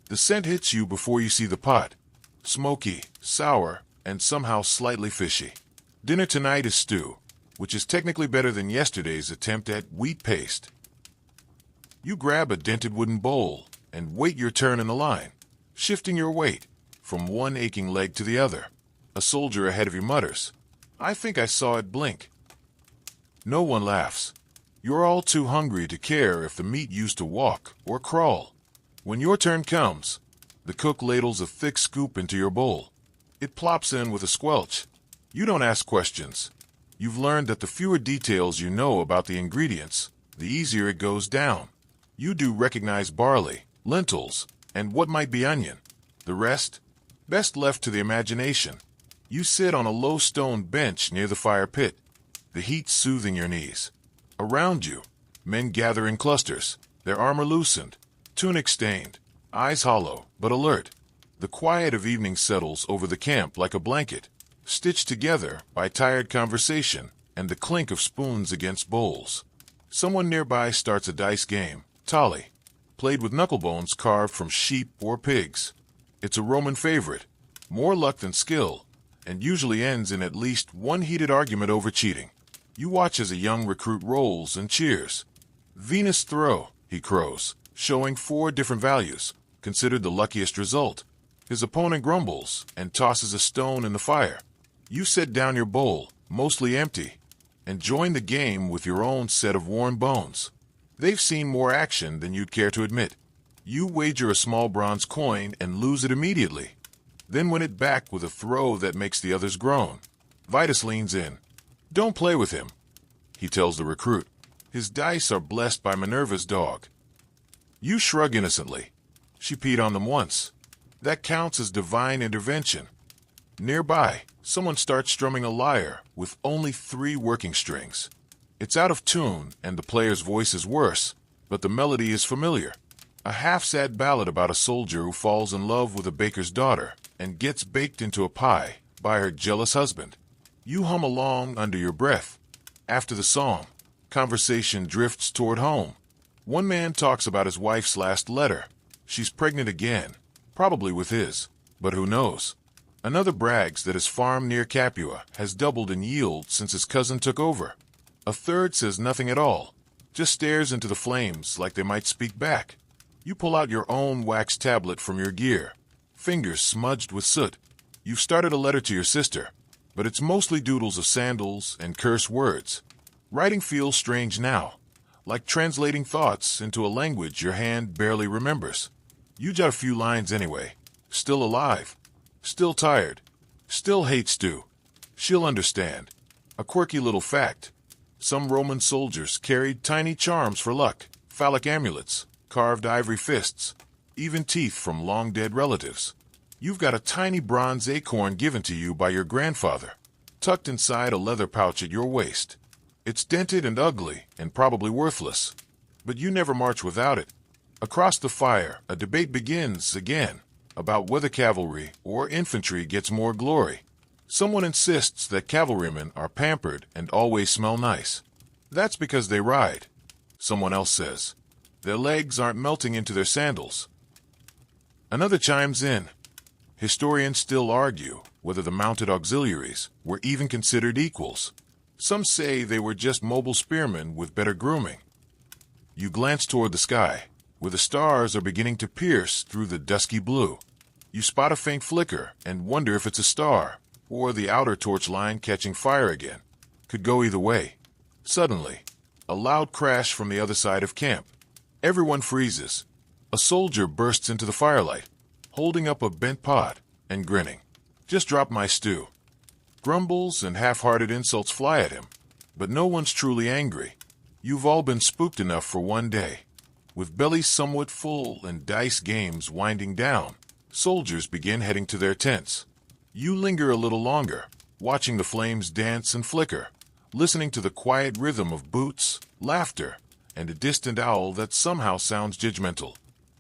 Speaker 1: The scent hits you before you see the pot. Smoky, sour, and somehow slightly fishy. Dinner tonight is stew, which is technically better than yesterday's attempt at wheat paste. You grab a dented wooden bowl and wait your turn in the line, shifting your weight from one aching leg to the other. A soldier ahead of you mutters, "I think I saw it blink." No one laughs. You're all too hungry to care if the meat used to walk or crawl. When your turn comes, the cook ladles a thick scoop into your bowl. It plops in with a squelch. You don't ask questions. You've learned that the fewer details you know about the ingredients, the easier it goes down. You do recognize barley, lentils, and what might be onion. The rest, best left to the imagination. You sit on a low stone bench near the fire pit, the heat soothing your knees. Around you, men gather in clusters, their armor loosened, tunic stained, eyes hollow but alert. The quiet of evening settles over the camp like a blanket, stitched together by tired conversation and the clink of spoons against bowls. Someone nearby starts a dice game, Tali, played with knucklebones carved from sheep or pigs. It's a Roman favorite, more luck than skill, and usually ends in at least one heated argument over cheating. You watch as a young recruit rolls and cheers. Venus throw, he crows, showing 4 different values, considered the luckiest result. His opponent grumbles and tosses a stone in the fire. You set down your bowl, mostly empty, and join the game with your own set of worn bones. They've seen more action than you'd care to admit. You wager a small bronze coin and lose it immediately, then win it back with a throw that makes the others groan. Vitus leans in. Don't play with him, he tells the recruit. His dice are blessed by Minerva's dog. You shrug innocently. She peed on them once. That counts as divine intervention. Nearby, someone starts strumming a lyre with only 3 working strings. It's out of tune and the player's voice is worse, but the melody is familiar. A half-sad ballad about a soldier who falls in love with a baker's daughter and gets baked into a pie by her jealous husband. You hum along under your breath. After the song, conversation drifts toward home. One man talks about his wife's last letter. She's pregnant again, probably with his, but who knows? Another brags that his farm near Capua has doubled in yield since his cousin took over. A third says nothing at all, just stares into the flames like they might speak back. You pull out your own wax tablet from your gear, fingers smudged with soot. You've started a letter to your sister, but it's mostly doodles of sandals and curse words. Writing feels strange now, like translating thoughts into a language your hand barely remembers. You jot a few lines anyway. Still alive, still tired, still hate stew. She'll understand. A quirky little fact. Some Roman soldiers carried tiny charms for luck, phallic amulets, carved ivory fists, even teeth from long-dead relatives. You've got a tiny bronze acorn given to you by your grandfather, tucked inside a leather pouch at your waist. It's dented and ugly and probably worthless, but you never march without it. Across the fire, a debate begins again about whether cavalry or infantry gets more glory. Someone insists that cavalrymen are pampered and always smell nice. That's because they ride. Someone else says their legs aren't melting into their sandals. Another chimes in. Historians still argue whether the mounted auxiliaries were even considered equals. Some say they were just mobile spearmen with better grooming. You glance toward the sky, where the stars are beginning to pierce through the dusky blue. You spot a faint flicker and wonder if it's a star, or the outer torch line catching fire again. Could go either way. Suddenly, a loud crash from the other side of camp. Everyone freezes. A soldier bursts into the firelight, holding up a bent pot and grinning. Just dropped my stew. Grumbles and half-hearted insults fly at him, but no one's truly angry. You've all been spooked enough for one day. With bellies somewhat full and dice games winding down, soldiers begin heading to their tents. You linger a little longer, watching the flames dance and flicker, listening to the quiet rhythm of boots, laughter, and a distant owl that somehow sounds judgmental.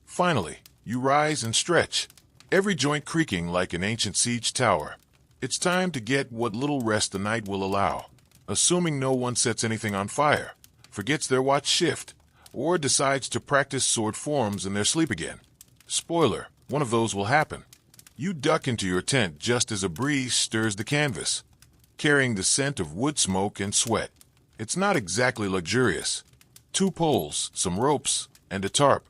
Speaker 1: Finally, you rise and stretch, every joint creaking like an ancient siege tower. It's time to get what little rest the night will allow, assuming no one sets anything on fire, forgets their watch shift, or decides to practice sword forms in their sleep again. Spoiler, one of those will happen. You duck into your tent just as a breeze stirs the canvas, carrying the scent of wood smoke and sweat. It's not exactly luxurious. 2 poles, some ropes, and a tarp,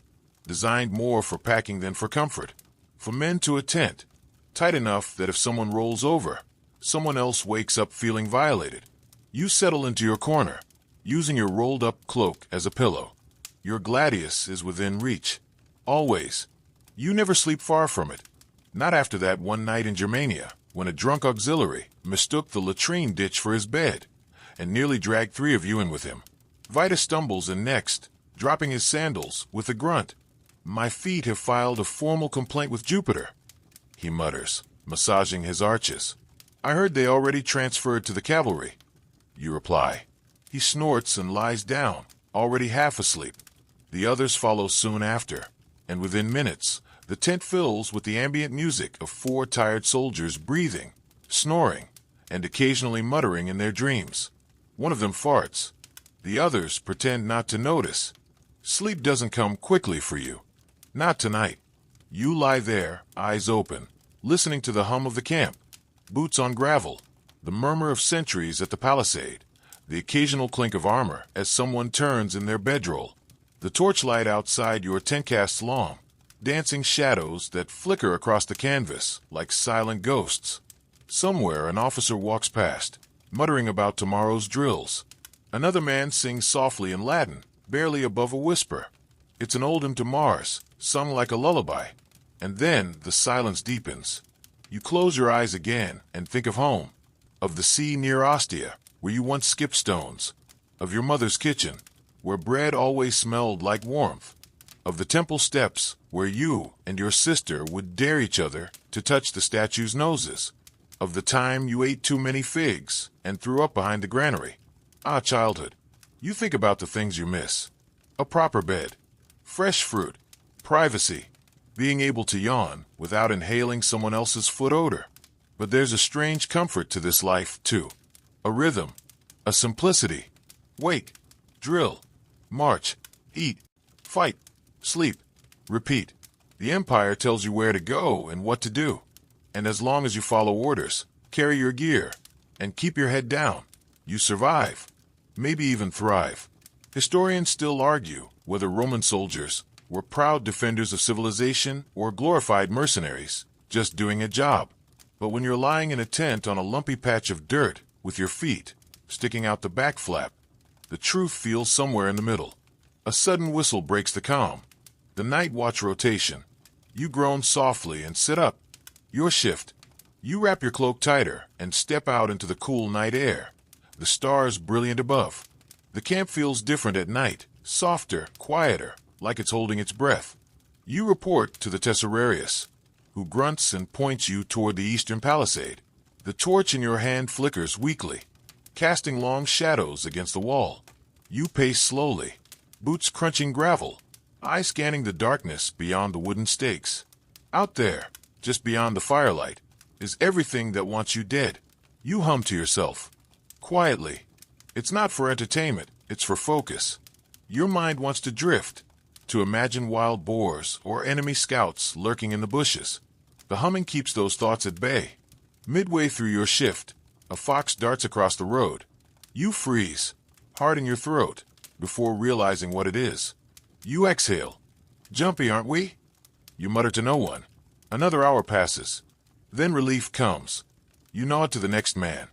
Speaker 1: designed more for packing than for comfort. For men to a tent, tight enough that if someone rolls over, someone else wakes up feeling violated. You settle into your corner, using your rolled-up cloak as a pillow. Your gladius is within reach. Always. You never sleep far from it. Not after that one night in Germania, when a drunk auxiliary mistook the latrine ditch for his bed, and nearly dragged 3 of you in with him. Vitus stumbles in next, dropping his sandals with a grunt. My feet have filed a formal complaint with Jupiter, he mutters, massaging his arches. I heard they already transferred to the cavalry, you reply. He snorts and lies down, already half asleep. The others follow soon after, and within minutes, the tent fills with the ambient music of 4 tired soldiers breathing, snoring, and occasionally muttering in their dreams. One of them farts. The others pretend not to notice. Sleep doesn't come quickly for you. Not tonight. You lie there, eyes open, listening to the hum of the camp, boots on gravel, the murmur of sentries at the palisade, the occasional clink of armor as someone turns in their bedroll. The torchlight outside your tent casts long, dancing shadows that flicker across the canvas like silent ghosts. Somewhere an officer walks past, muttering about tomorrow's drills. Another man sings softly in Latin, barely above a whisper. It's an old hymn to Mars, sung like a lullaby. And then the silence deepens. You close your eyes again and think of home, of the sea near Ostia, where you once skipped stones, of your mother's kitchen, where bread always smelled like warmth, of the temple steps where you and your sister would dare each other to touch the statues' noses, of the time you ate too many figs and threw up behind the granary. Ah, childhood. You think about the things you miss. A proper bed, fresh fruit, privacy, being able to yawn without inhaling someone else's foot odor. But there's a strange comfort to this life, too. A rhythm, a simplicity. Wake, drill, march, eat, fight, sleep, repeat. The Empire tells you where to go and what to do. And as long as you follow orders, carry your gear, and keep your head down, you survive, maybe even thrive. Historians still argue whether Roman soldiers were proud defenders of civilization or glorified mercenaries, just doing a job. But when you're lying in a tent on a lumpy patch of dirt with your feet sticking out the back flap, the truth feels somewhere in the middle. A sudden whistle breaks the calm. The night watch rotation. You groan softly and sit up. Your shift. You wrap your cloak tighter and step out into the cool night air. The stars brilliant above. The camp feels different at night, softer, quieter, like it's holding its breath. You report to the Tesserarius, who grunts and points you toward the eastern palisade. The torch in your hand flickers weakly, casting long shadows against the wall. You pace slowly, boots crunching gravel, eyes scanning the darkness beyond the wooden stakes. Out there, just beyond the firelight, is everything that wants you dead. You hum to yourself, quietly. It's not for entertainment, it's for focus. Your mind wants to drift, to imagine wild boars or enemy scouts lurking in the bushes. The humming keeps those thoughts at bay. Midway through your shift, a fox darts across the road. You freeze, heart in your throat, before realizing what it is. You exhale. Jumpy, aren't we? You mutter to no one. Another hour passes. Then relief comes. You nod to the next man,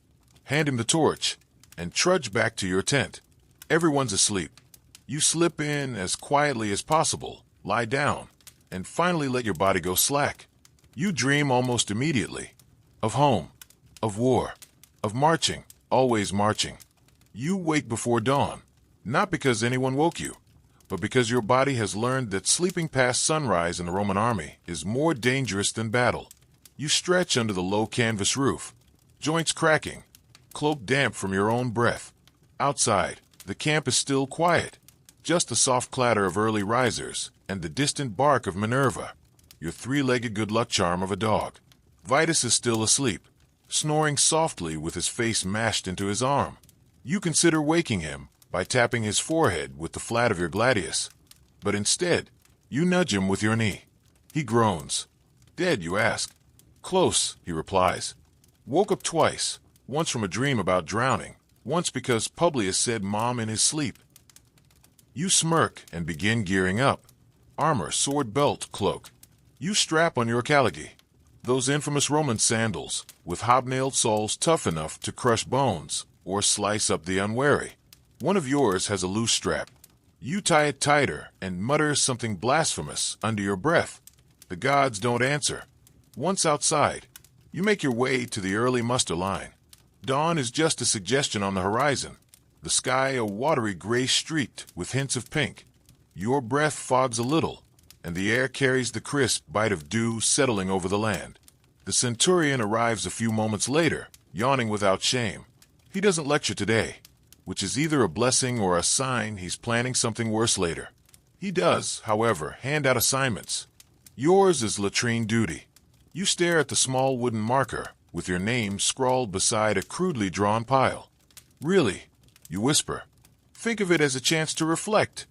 Speaker 1: hand him the torch, and trudge back to your tent. Everyone's asleep. You slip in as quietly as possible, lie down, and finally let your body go slack. You dream almost immediately. Of home, of war, of marching, always marching. You wake before dawn, not because anyone woke you, but because your body has learned that sleeping past sunrise in the Roman army is more dangerous than battle. You stretch under the low canvas roof, joints cracking, cloak damp from your own breath. Outside, the camp is still quiet, just the soft clatter of early risers and the distant bark of Minerva, your three-legged good luck charm of a dog. Vitus is still asleep, snoring softly with his face mashed into his arm. You consider waking him by tapping his forehead with the flat of your gladius, but instead, you nudge him with your knee. He groans. Dead, you ask. Close, he replies. Woke up twice, once from a dream about drowning, once because Publius said mom in his sleep. You smirk and begin gearing up. Armor, sword, belt, cloak. You strap on your caligae, those infamous Roman sandals, with hobnailed soles tough enough to crush bones or slice up the unwary. One of yours has a loose strap. You tie it tighter and mutter something blasphemous under your breath. The gods don't answer. Once outside, you make your way to the early muster line. Dawn is just a suggestion on the horizon. The sky a watery gray streaked with hints of pink. Your breath fogs a little, and the air carries the crisp bite of dew settling over the land. The centurion arrives a few moments later, yawning without shame. He doesn't lecture today, which is either a blessing or a sign he's planning something worse later. He does, however, hand out assignments. Yours is latrine duty. You stare at the small wooden marker with your name scrawled beside a crudely drawn pile. Really? You whisper. Think of it as a chance to reflect,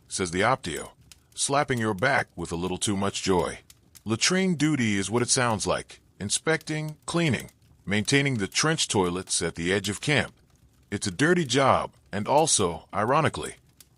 Speaker 1: says the Optio, slapping your back with a little too much joy. Latrine duty is what it sounds like. Inspecting, cleaning, maintaining the trench toilets at the edge of camp. It's a dirty job, and also, ironically,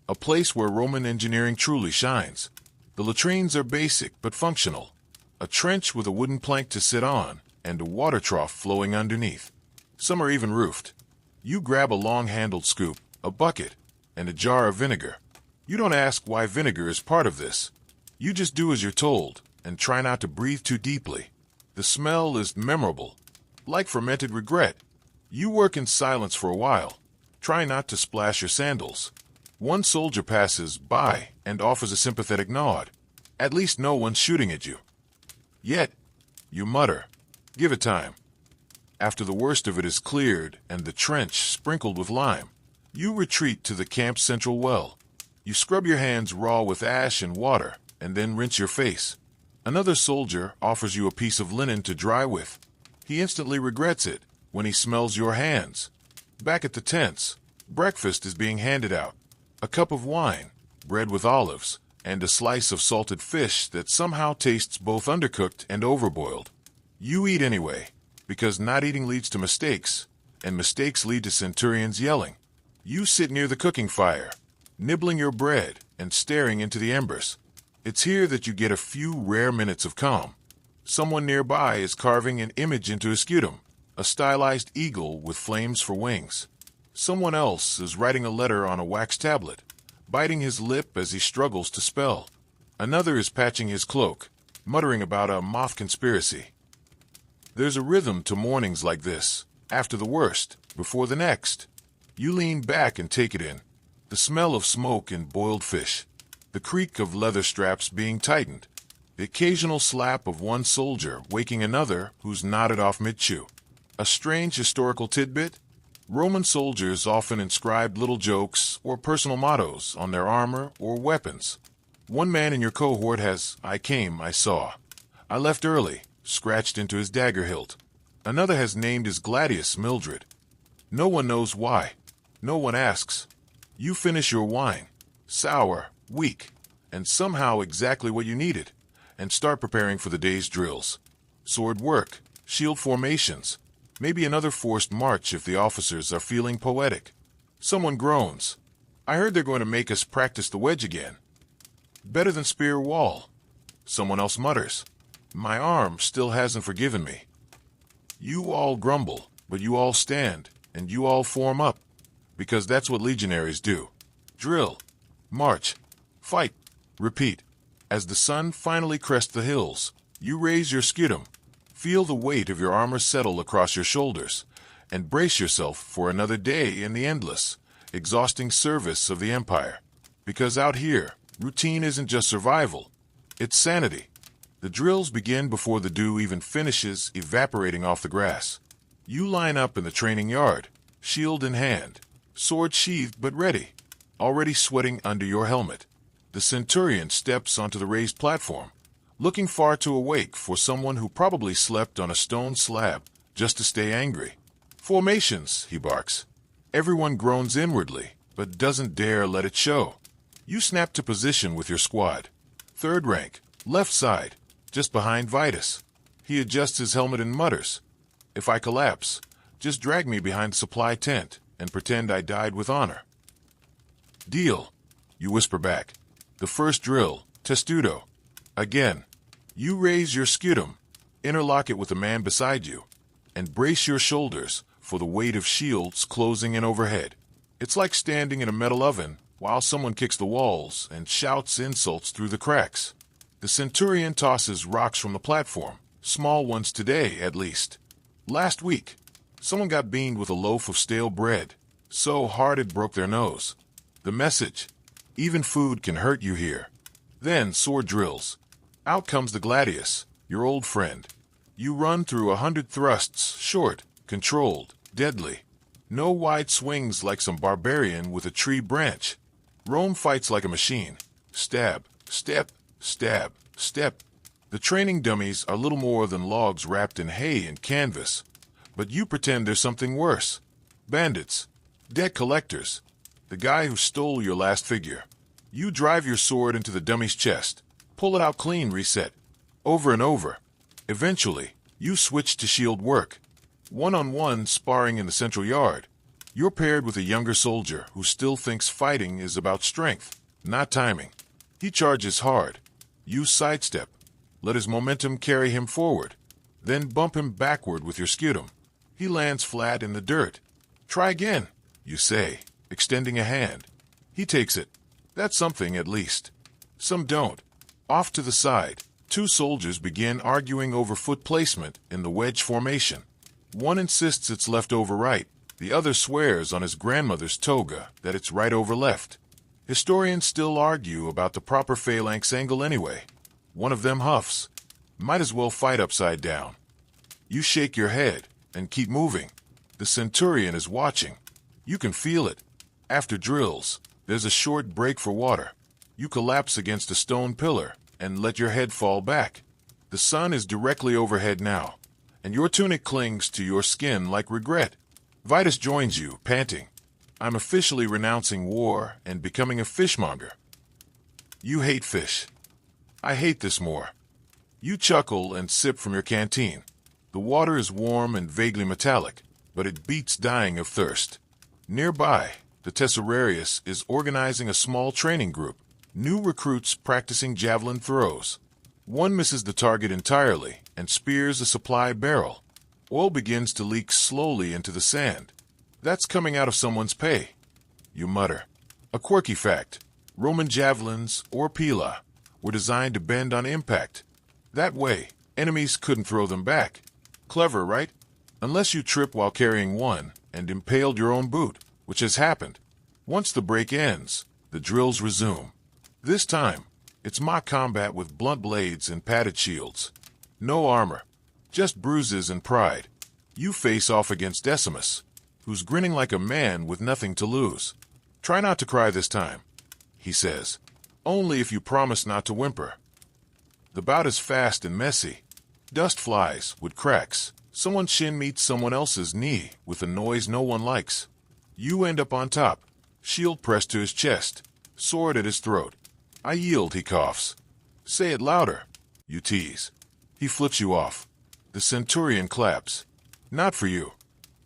Speaker 1: a place where Roman engineering truly shines. The latrines are basic but functional. A trench with a wooden plank to sit on, and a water trough flowing underneath. Some are even roofed. You grab a long-handled scoop, a bucket, and a jar of vinegar. You don't ask why vinegar is part of this. You just do as you're told, and try not to breathe too deeply. The smell is memorable, like fermented regret. You work in silence for a while. Try not to splash your sandals. One soldier passes by and offers a sympathetic nod. At least no one's shooting at you. Yet, you mutter, give it time. After the worst of it is cleared and the trench sprinkled with lime, you retreat to the camp's central well. You scrub your hands raw with ash and water and then rinse your face. Another soldier offers you a piece of linen to dry with. He instantly regrets it when he smells your hands. Back at the tents, breakfast is being handed out. A cup of wine, bread with olives, and a slice of salted fish that somehow tastes both undercooked and overboiled. You eat anyway, because not eating leads to mistakes, and mistakes lead to centurions yelling. You sit near the cooking fire, nibbling your bread and staring into the embers. It's here that you get a few rare minutes of calm. Someone nearby is carving an image into a scutum, a stylized eagle with flames for wings. Someone else is writing a letter on a wax tablet, biting his lip as he struggles to spell. Another is patching his cloak, muttering about a moth conspiracy. There's a rhythm to mornings like this. After the worst, before the next. You lean back and take it in. The smell of smoke and boiled fish. The creak of leather straps being tightened. The occasional slap of one soldier waking another who's nodded off mid-chew. A strange historical tidbit? Roman soldiers often inscribed little jokes or personal mottos on their armor or weapons. One man in your cohort has, "I came, I saw. I left early," scratched into his dagger hilt. Another has named his gladius Mildred. No one knows why. No one asks. You finish your wine, sour, weak, and somehow exactly what you needed, and start preparing for the day's drills. Sword work, shield formations, maybe another forced march if the officers are feeling poetic. Someone groans. I heard they're going to make us practice the wedge again. Better than spear wall. Someone else mutters. My arm still hasn't forgiven me. You all grumble, but you all stand, and you all form up, because that's what legionaries do. Drill, march, fight, repeat. As the sun finally crests the hills, you raise your scutum, feel the weight of your armor settle across your shoulders, and brace yourself for another day in the endless, exhausting service of the Empire. Because out here, routine isn't just survival, it's sanity. The drills begin before the dew even finishes evaporating off the grass. You line up in the training yard, shield in hand, sword sheathed but ready, already sweating under your helmet. The centurion steps onto the raised platform, looking far too awake for someone who probably slept on a stone slab just to stay angry. Formations, he barks. Everyone groans inwardly, but doesn't dare let it show. You snap to position with your squad. Third rank, left side, just behind Vitus. He adjusts his helmet and mutters, "If I collapse, just drag me behind the supply tent and pretend I died with honor." Deal, you whisper back. The first drill, testudo. Again, you raise your scutum, interlock it with the man beside you, and brace your shoulders for the weight of shields closing in overhead. It's like standing in a metal oven while someone kicks the walls and shouts insults through the cracks. The centurion tosses rocks from the platform, small ones today at least. Last week, someone got beamed with a loaf of stale bread, so hard it broke their nose. The message: even food can hurt you here. Then sword drills. Out comes the gladius, your old friend. You run through 100 thrusts, short, controlled, deadly. No wide swings like some barbarian with a tree branch. Rome fights like a machine, stab, step, stab, step. The training dummies are little more than logs wrapped in hay and canvas, but you pretend there's something worse. Bandits, debt collectors, the guy who stole your last figure. You drive your sword into the dummy's chest, pull it out clean, reset, over and over. Eventually, you switch to shield work. One-on-one sparring in the central yard. You're paired with a younger soldier who still thinks fighting is about strength, not timing. He charges hard. You sidestep. Let his momentum carry him forward. Then bump him backward with your scutum. He lands flat in the dirt. Try again, you say, extending a hand. He takes it. That's something, at least. Some don't. Off to the side, two soldiers begin arguing over foot placement in the wedge formation. One insists it's left over right. The other swears on his grandmother's toga that it's right over left. Historians still argue about the proper phalanx angle anyway. One of them huffs. Might as well fight upside down. You shake your head and keep moving. The centurion is watching. You can feel it. After drills, there's a short break for water. You collapse against a stone pillar and let your head fall back. The sun is directly overhead now, and your tunic clings to your skin like regret. Vitus joins you, panting. I'm officially renouncing war and becoming a fishmonger. You hate fish. I hate this more. You chuckle and sip from your canteen. The water is warm and vaguely metallic, but it beats dying of thirst. Nearby, the Tesserarius is organizing a small training group. New recruits practicing javelin throws. One misses the target entirely and spears a supply barrel. Oil begins to leak slowly into the sand. That's coming out of someone's pay. You mutter. A quirky fact. Roman javelins, or pila, were designed to bend on impact. That way, enemies couldn't throw them back. Clever, right? Unless you trip while carrying one and impaled your own boot, which has happened. Once the break ends, the drills resume. This time, it's mock combat with blunt blades and padded shields. No armor, just bruises and pride. You face off against Decimus, who's grinning like a man with nothing to lose. Try not to cry this time, he says. Only if you promise not to whimper. The bout is fast and messy. Dust flies, wood cracks. Someone's shin meets someone else's knee with a noise no one likes. You end up on top, shield pressed to his chest, sword at his throat. I yield, he coughs. Say it louder, you tease. He flips you off. The centurion claps. Not for you.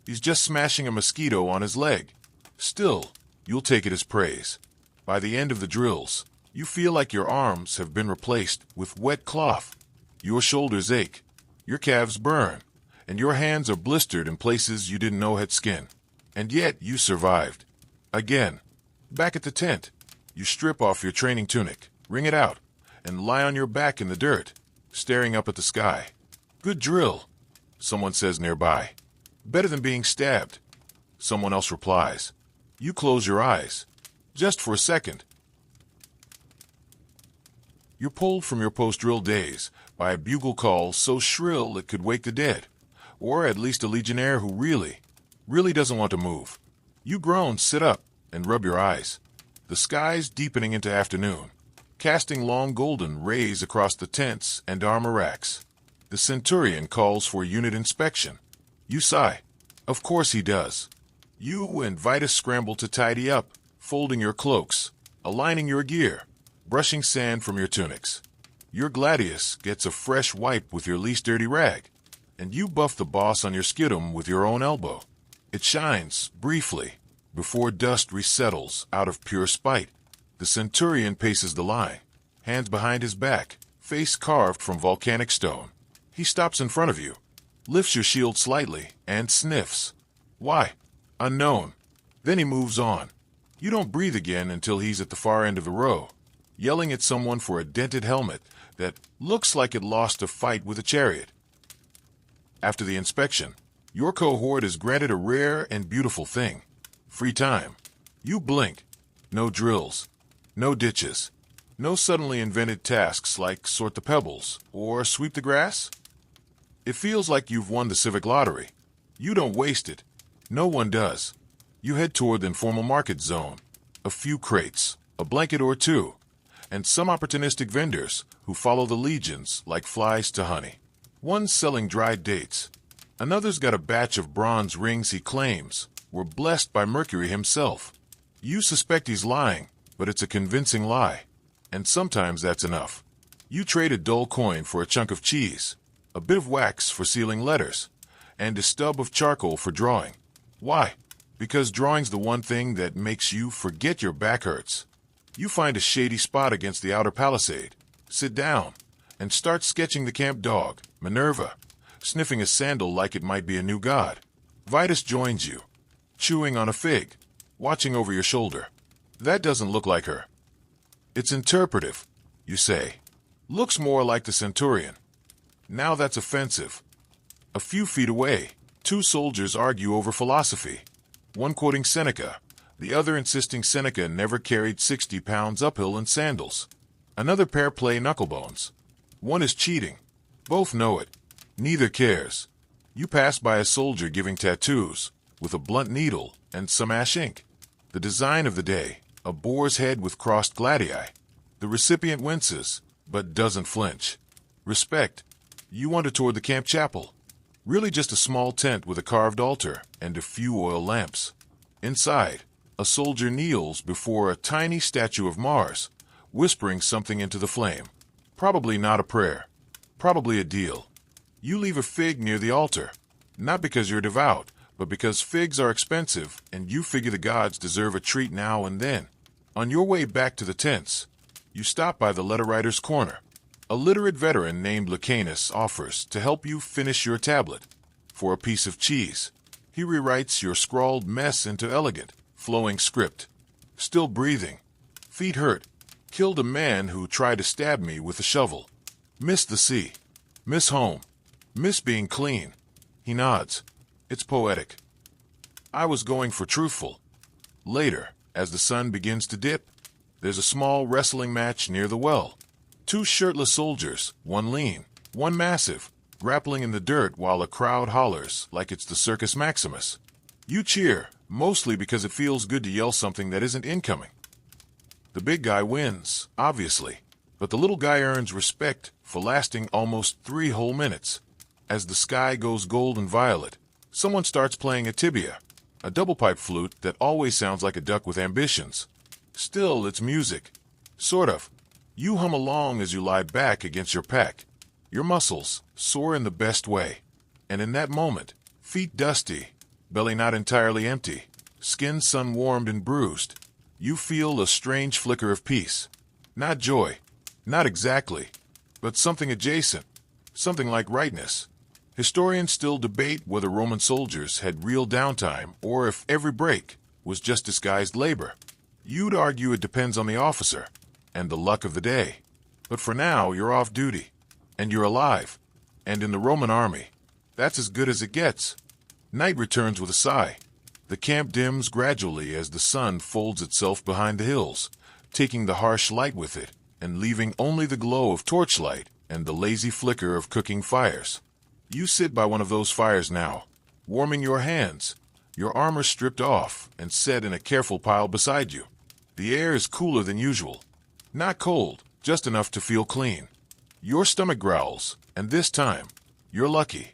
Speaker 1: He's just smashing a mosquito on his leg. Still, you'll take it as praise. By the end of the drills, you feel like your arms have been replaced with wet cloth. Your shoulders ache, your calves burn, and your hands are blistered in places you didn't know had skin. And yet you survived. Again, back at the tent, you strip off your training tunic, wring it out, and lie on your back in the dirt, staring up at the sky. Good drill, someone says nearby. Better than being stabbed, someone else replies. You close your eyes, just for a second. You're pulled from your post-drill days by a bugle call so shrill it could wake the dead, or at least a legionnaire who really doesn't want to move. You groan, sit up, and rub your eyes. The sky's deepening into afternoon, casting long golden rays across the tents and armor racks. The centurion calls for unit inspection. You sigh. Of course he does. You and Vitus scramble to tidy up, folding your cloaks, aligning your gear, brushing sand from your tunics. Your gladius gets a fresh wipe with your least dirty rag, and you buff the boss on your scutum with your own elbow. It shines, briefly, before dust resettles out of pure spite. The centurion paces the line, hands behind his back, face carved from volcanic stone. He stops in front of you, lifts your shield slightly, and sniffs. Why? Unknown. Then he moves on. You don't breathe again until he's at the far end of the row, yelling at someone for a dented helmet that looks like it lost a fight with a chariot. After the inspection, your cohort is granted a rare and beautiful thing. Free time. You blink. No drills. No ditches. No suddenly invented tasks like sort the pebbles or sweep the grass. It feels like you've won the civic lottery. You don't waste it. No one does. You head toward the informal market zone. A few crates, a blanket or two, and some opportunistic vendors who follow the legions like flies to honey. One's selling dried dates. Another's got a batch of bronze rings he claims were blessed by Mercury himself. You suspect he's lying, but it's a convincing lie. And sometimes that's enough. You trade a dull coin for a chunk of cheese, a bit of wax for sealing letters, and a stub of charcoal for drawing. Why? Because drawing's the one thing that makes you forget your back hurts. You find a shady spot against the outer palisade, sit down, and start sketching the camp dog, Minerva, sniffing a sandal like it might be a new god. Vitus joins you, chewing on a fig, watching over your shoulder. That doesn't look like her. It's interpretive, you say. Looks more like the centurion. Now that's offensive. A few feet away, two soldiers argue over philosophy, one quoting Seneca, the other insisting Seneca never carried 60 pounds uphill in sandals. Another pair play knucklebones. One is cheating. Both know it. Neither cares. You pass by a soldier giving tattoos, with a blunt needle and some ash ink. The design of the day, a boar's head with crossed gladii. The recipient winces, but doesn't flinch. Respect. You wander toward the camp chapel. Really just a small tent with a carved altar and a few oil lamps. Inside, a soldier kneels before a tiny statue of Mars, whispering something into the flame. Probably not a prayer. Probably a deal. You leave a fig near the altar, not because you're devout, but because figs are expensive and you figure the gods deserve a treat now and then. On your way back to the tents, you stop by the letter writer's corner. A literate veteran named Lucanus offers to help you finish your tablet. For a piece of cheese, he rewrites your scrawled mess into elegant, flowing script. Still breathing. Feet hurt. Killed a man who tried to stab me with a shovel. Miss the sea. Miss home. Miss being clean. He nods. It's poetic. I was going for truthful. Later, as the sun begins to dip, there's a small wrestling match near the well. Two shirtless soldiers, one lean, one massive, grappling in the dirt while a crowd hollers like it's the Circus Maximus. You cheer, mostly because it feels good to yell something that isn't incoming. The big guy wins, obviously, but the little guy earns respect for lasting almost 3 whole minutes. As the sky goes gold and violet, someone starts playing a tibia, a double-pipe flute that always sounds like a duck with ambitions. Still, it's music. Sort of. You hum along as you lie back against your pack. Your muscles sore in the best way. And in that moment, feet dusty, belly not entirely empty, skin sun-warmed and bruised, you feel a strange flicker of peace. Not joy. Not exactly. But something adjacent. Something like rightness. Historians still debate whether Roman soldiers had real downtime or if every break was just disguised labor. You'd argue it depends on the officer and the luck of the day. But for now, you're off duty. And you're alive. And in the Roman army, that's as good as it gets. Night returns with a sigh. The camp dims gradually as the sun folds itself behind the hills, taking the harsh light with it and leaving only the glow of torchlight and the lazy flicker of cooking fires. You sit by one of those fires now, warming your hands, your armor stripped off and set in a careful pile beside you. The air is cooler than usual. Not cold, just enough to feel clean. Your stomach growls, and this time, you're lucky.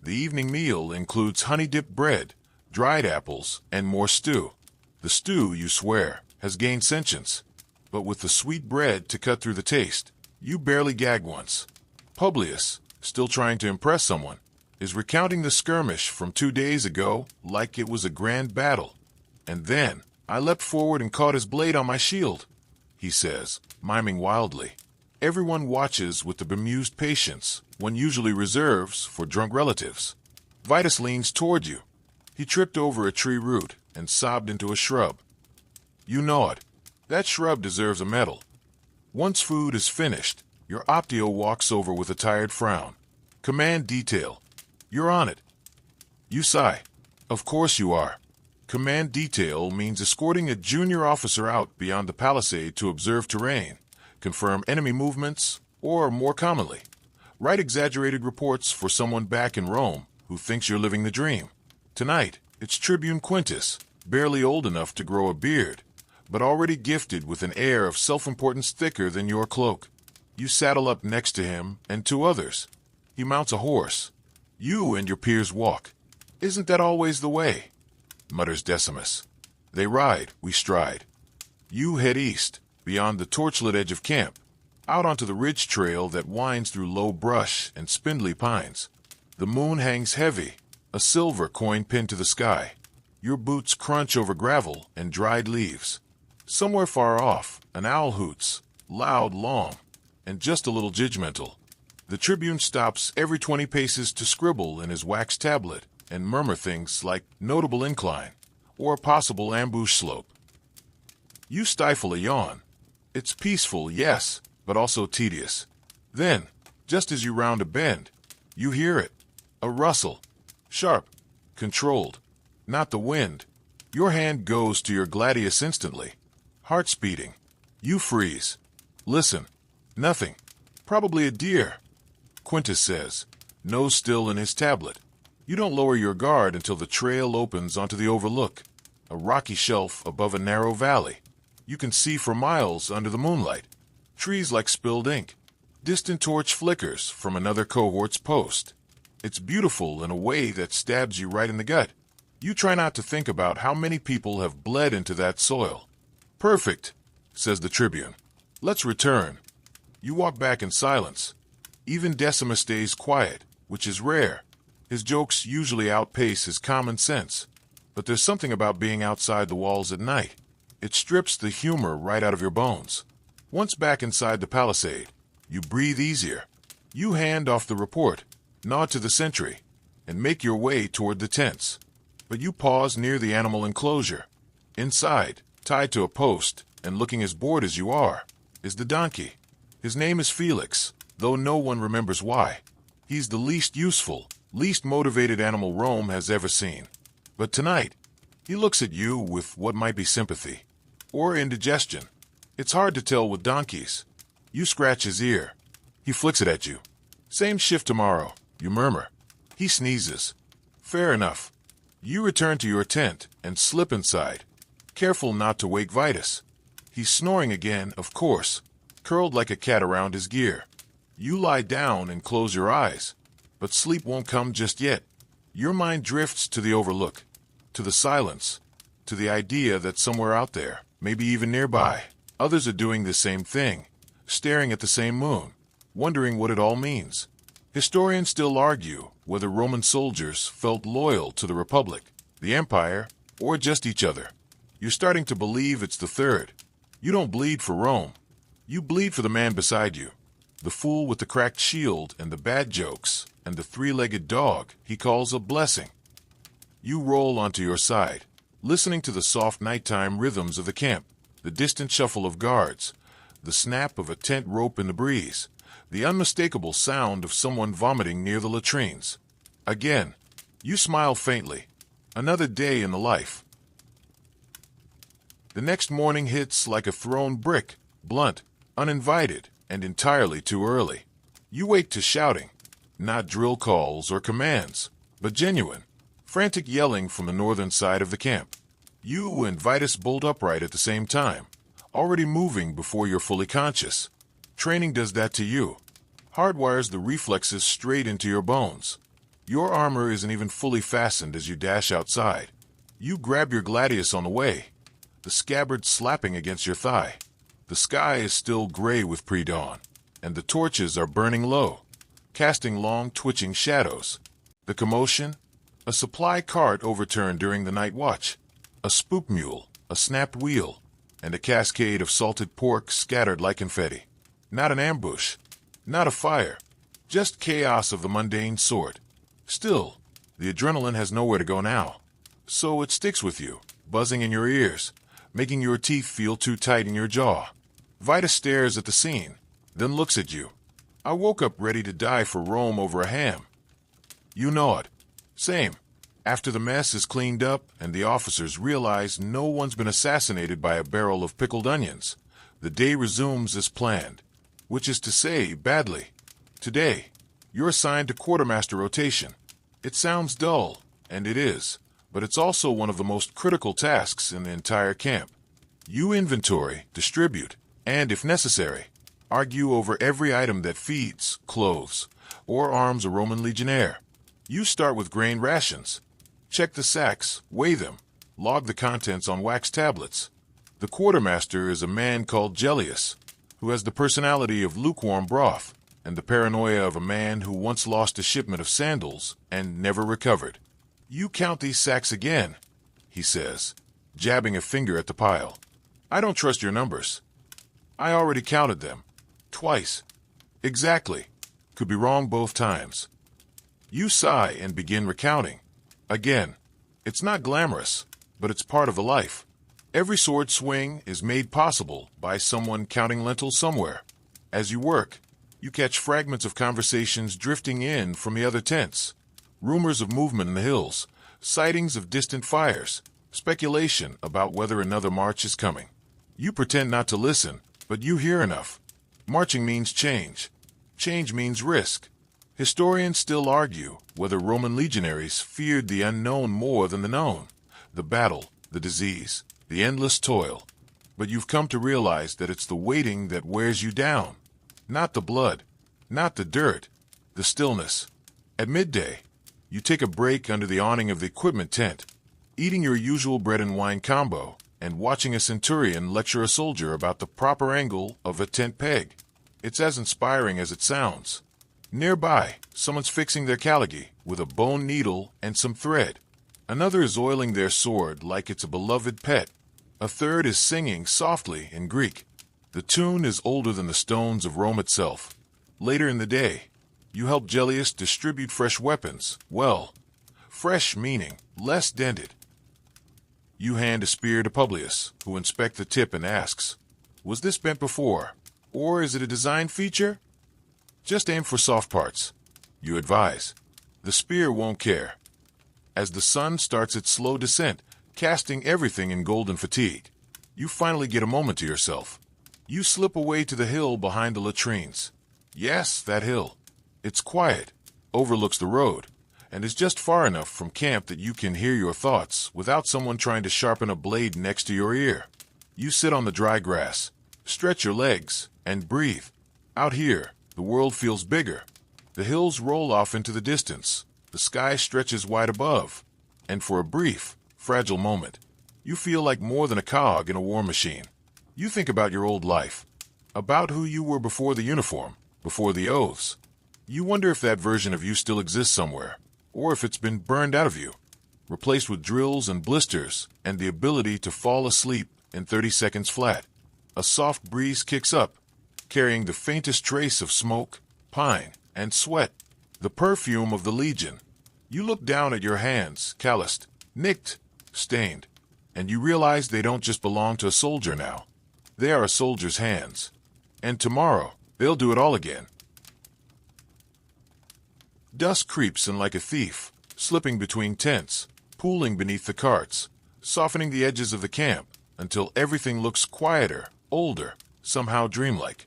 Speaker 1: The evening meal includes honey-dipped bread, dried apples, and more stew. The stew, you swear, has gained sentience. But with the sweet bread to cut through the taste, you barely gag once. Publius, still trying to impress someone, is recounting the skirmish from 2 days ago like it was a grand battle. And then, I leapt forward and caught his blade on my shield, he says, miming wildly. Everyone watches with the bemused patience one usually reserves for drunk relatives. Vitus leans toward you. He tripped over a tree root and sobbed into a shrub. You know it. That shrub deserves a medal. Once food is finished, your Optio walks over with a tired frown. Command detail. You're on it. You sigh. Of course you are. Command detail means escorting a junior officer out beyond the palisade to observe terrain, confirm enemy movements, or, more commonly, write exaggerated reports for someone back in Rome who thinks you're living the dream. Tonight, it's Tribune Quintus, barely old enough to grow a beard, but already gifted with an air of self-importance thicker than your cloak. You saddle up next to him and two others. He mounts a horse. You and your peers walk. "Isn't that always the way?" mutters Decimus. They ride, we stride. You head east, beyond the torchlit edge of camp, out onto the ridge trail that winds through low brush and spindly pines. The moon hangs heavy, a silver coin pinned to the sky. Your boots crunch over gravel and dried leaves. Somewhere far off, an owl hoots, loud, long, and just a little judgmental. The Tribune stops every 20 paces to scribble in his wax tablet and murmur things like notable incline or a possible ambush slope. You stifle a yawn. It's peaceful, yes, but also tedious. Then, just as you round a bend, you hear it. A rustle. Sharp. Controlled. Not the wind. Your hand goes to your gladius instantly. Heart speeding. You freeze. Listen. Nothing. Probably a deer. Quintus says, nose still in his tablet. You don't lower your guard until the trail opens onto the overlook, a rocky shelf above a narrow valley. You can see for miles under the moonlight. Trees like spilled ink. Distant torch flickers from another cohort's post. It's beautiful in a way that stabs you right in the gut. You try not to think about how many people have bled into that soil. Perfect, says the Tribune. Let's return. You walk back in silence. Even Decimus stays quiet, which is rare. His jokes usually outpace his common sense. But there's something about being outside the walls at night. It strips the humor right out of your bones. Once back inside the palisade, you breathe easier. You hand off the report, nod to the sentry, and make your way toward the tents. But you pause near the animal enclosure. Inside, tied to a post, and looking as bored as you are, is the donkey. His name is Felix, though no one remembers why. He's the least useful, least motivated animal Rome has ever seen. But tonight, he looks at you with what might be sympathy, or indigestion. It's hard to tell with donkeys. You scratch his ear. He flicks it at you. Same shift tomorrow, you murmur. He sneezes. Fair enough. You return to your tent and slip inside, careful not to wake Vitus. He's snoring again, of course, curled like a cat around his gear. You lie down and close your eyes, but sleep won't come just yet. Your mind drifts to the overlook, to the silence, to the idea that somewhere out there, maybe even nearby, others are doing the same thing, staring at the same moon, wondering what it all means. Historians still argue whether Roman soldiers felt loyal to the Republic, the Empire, or just each other. You're starting to believe it's the third. You don't bleed for Rome. You bleed for the man beside you, the fool with the cracked shield and the bad jokes and the three-legged dog he calls a blessing. You roll onto your side, listening to the soft nighttime rhythms of the camp, the distant shuffle of guards, the snap of a tent rope in the breeze, the unmistakable sound of someone vomiting near the latrines. Again, you smile faintly. Another day in the life. The next morning hits like a thrown brick, blunt, uninvited, and entirely too early. You wake to shouting, not drill calls or commands, but genuine, frantic yelling from the northern side of the camp. You and Vitus bolt upright at the same time, already moving before you're fully conscious. Training does that to you. Hardwires the reflexes straight into your bones. Your armor isn't even fully fastened as you dash outside. You grab your gladius on the way, the scabbard slapping against your thigh. The sky is still gray with pre-dawn, and the torches are burning low, casting long, twitching shadows. The commotion? A supply cart overturned during the night watch, a spook mule, a snapped wheel, and a cascade of salted pork scattered like confetti. Not an ambush, not a fire, just chaos of the mundane sort. Still, the adrenaline has nowhere to go now, so it sticks with you, buzzing in your ears, making your teeth feel too tight in your jaw. Vitus stares at the scene, then looks at you. I woke up ready to die for Rome over a ham. You nod. Same. After the mess is cleaned up and the officers realize no one's been assassinated by a barrel of pickled onions, the day resumes as planned, which is to say, badly. Today, you're assigned to quartermaster rotation. It sounds dull, and it is, but it's also one of the most critical tasks in the entire camp. You inventory, distribute, and, if necessary, argue over every item that feeds, clothes, or arms a Roman legionnaire. You start with grain rations. Check the sacks, weigh them, log the contents on wax tablets. The quartermaster is a man called Gellius, who has the personality of lukewarm broth and the paranoia of a man who once lost a shipment of sandals and never recovered. You count these sacks again, he says, jabbing a finger at the pile. I don't trust your numbers. I already counted them. Twice. Exactly. Could be wrong both times. You sigh and begin recounting. Again. It's not glamorous, but it's part of the life. Every sword swing is made possible by someone counting lentils somewhere. As you work, you catch fragments of conversations drifting in from the other tents. Rumors of movement in the hills, sightings of distant fires, speculation about whether another march is coming. You pretend not to listen, but you hear enough. Marching means change. Change means risk. Historians still argue whether Roman legionaries feared the unknown more than the known, the battle, the disease, the endless toil. But you've come to realize that it's the waiting that wears you down. Not the blood, not the dirt, the stillness. At midday, you take a break under the awning of the equipment tent, eating your usual bread and wine combo, and watching a centurion lecture a soldier about the proper angle of a tent peg. It's as inspiring as it sounds. Nearby, someone's fixing their caligy with a bone needle and some thread. Another is oiling their sword like it's a beloved pet. A third is singing softly in Greek. The tune is older than the stones of Rome itself. Later in the day, you help Gellius distribute fresh weapons. Well, fresh meaning less dented. You hand a spear to Publius, who inspects the tip and asks, "Was this bent before? Or is it a design feature?" "Just aim for soft parts," you advise. The spear won't care. As the sun starts its slow descent, casting everything in golden fatigue, you finally get a moment to yourself. You slip away to the hill behind the latrines. Yes, that hill. It's quiet, overlooks the road, and is just far enough from camp that you can hear your thoughts without someone trying to sharpen a blade next to your ear. You sit on the dry grass, stretch your legs, and breathe. Out here, the world feels bigger. The hills roll off into the distance. The sky stretches wide above. And for a brief, fragile moment, you feel like more than a cog in a war machine. You think about your old life, about who you were before the uniform, before the oaths. You wonder if that version of you still exists somewhere, or if it's been burned out of you, replaced with drills and blisters and the ability to fall asleep in 30 seconds flat. A soft breeze kicks up, carrying the faintest trace of smoke, pine, and sweat, the perfume of the Legion. You look down at your hands, calloused, nicked, stained, and you realize they don't just belong to a soldier now. They are a soldier's hands. And tomorrow, they'll do it all again. Dusk creeps in like a thief, slipping between tents, pooling beneath the carts, softening the edges of the camp until everything looks quieter, older, somehow dreamlike.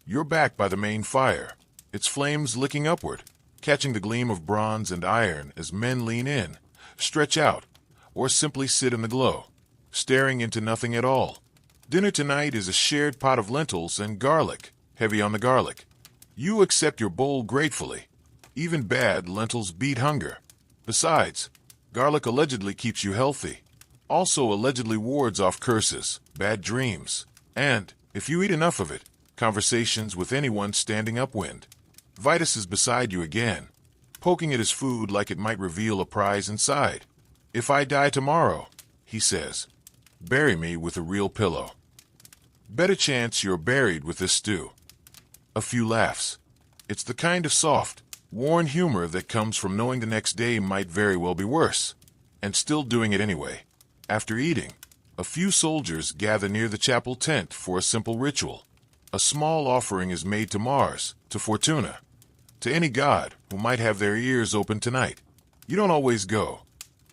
Speaker 1: You're back by the main fire, its flames licking upward, catching the gleam of bronze and iron as men lean in, stretch out, or simply sit in the glow, staring into nothing at all. Dinner tonight is a shared pot of lentils and garlic, heavy on the garlic. You accept your bowl gratefully. Even bad lentils beat hunger. Besides, garlic allegedly keeps you healthy. Also allegedly wards off curses, bad dreams, and, if you eat enough of it, conversations with anyone standing upwind. Vitus is beside you again, poking at his food like it might reveal a prize inside. "If I die tomorrow," he says, "bury me with a real pillow. Bet a chance you're buried with this stew." A few laughs. It's the kind of soft, worn humor that comes from knowing the next day might very well be worse, and still doing it anyway. After eating, a few soldiers gather near the chapel tent for a simple ritual. A small offering is made to Mars, to Fortuna, to any god who might have their ears open tonight. You don't always go,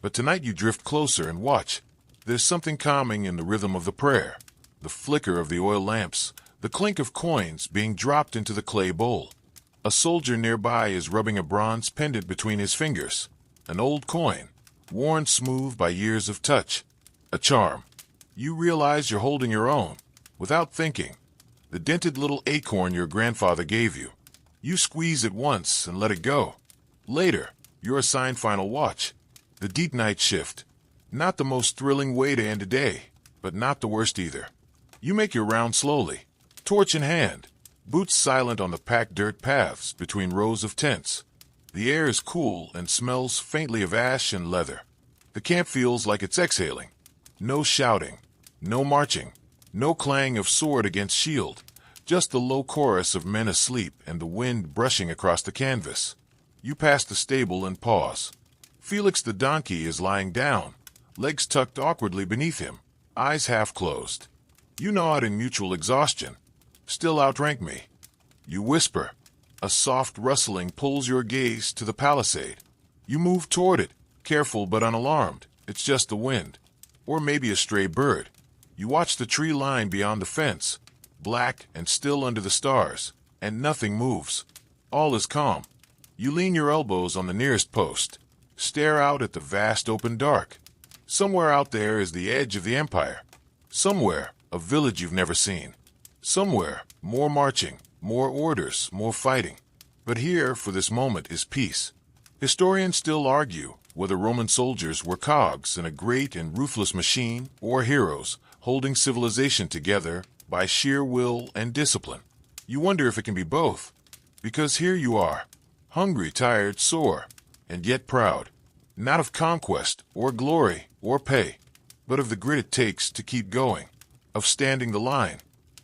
Speaker 1: but tonight you drift closer and watch. There's something calming in the rhythm of the prayer, the flicker of the oil lamps, the clink of coins being dropped into the clay bowl. A soldier nearby is rubbing a bronze pendant between his fingers, an old coin, worn smooth by years of touch, a charm. You realize you're holding your own, without thinking. The dented little acorn your grandfather gave you. You squeeze it once and let it go. Later, you're assigned final watch. The deep night shift. Not the most thrilling way to end a day, but not the worst either. You make your round slowly, torch in hand, boots silent on the packed dirt paths between rows of tents. The air is cool and smells faintly of ash and leather. The camp feels like it's exhaling. No shouting, no marching, no clang of sword against shield, just the low chorus of men asleep and the wind brushing across the canvas. You pass the stable and pause. Felix the donkey is lying down, legs tucked awkwardly beneath him, eyes half closed. You nod in mutual exhaustion. Still outrank me. You whisper. A soft rustling pulls your gaze to the palisade. You move toward it, careful but unalarmed. It's just the wind. Or maybe a stray bird. You watch the tree line beyond the fence, black and still under the stars, and nothing moves. All is calm. You lean your elbows on the nearest post, stare out at the vast open dark. Somewhere out there is the edge of the empire. Somewhere, a village you've never seen. Somewhere, more marching, more orders, more fighting. But here, for this moment, is peace. Historians still argue whether Roman soldiers were cogs in a great and ruthless machine or heroes holding civilization together by sheer will and discipline. You wonder if it can be both, because here you are, hungry, tired, sore, and yet proud, not of conquest or glory or pay, but of the grit it takes to keep going, of standing the line,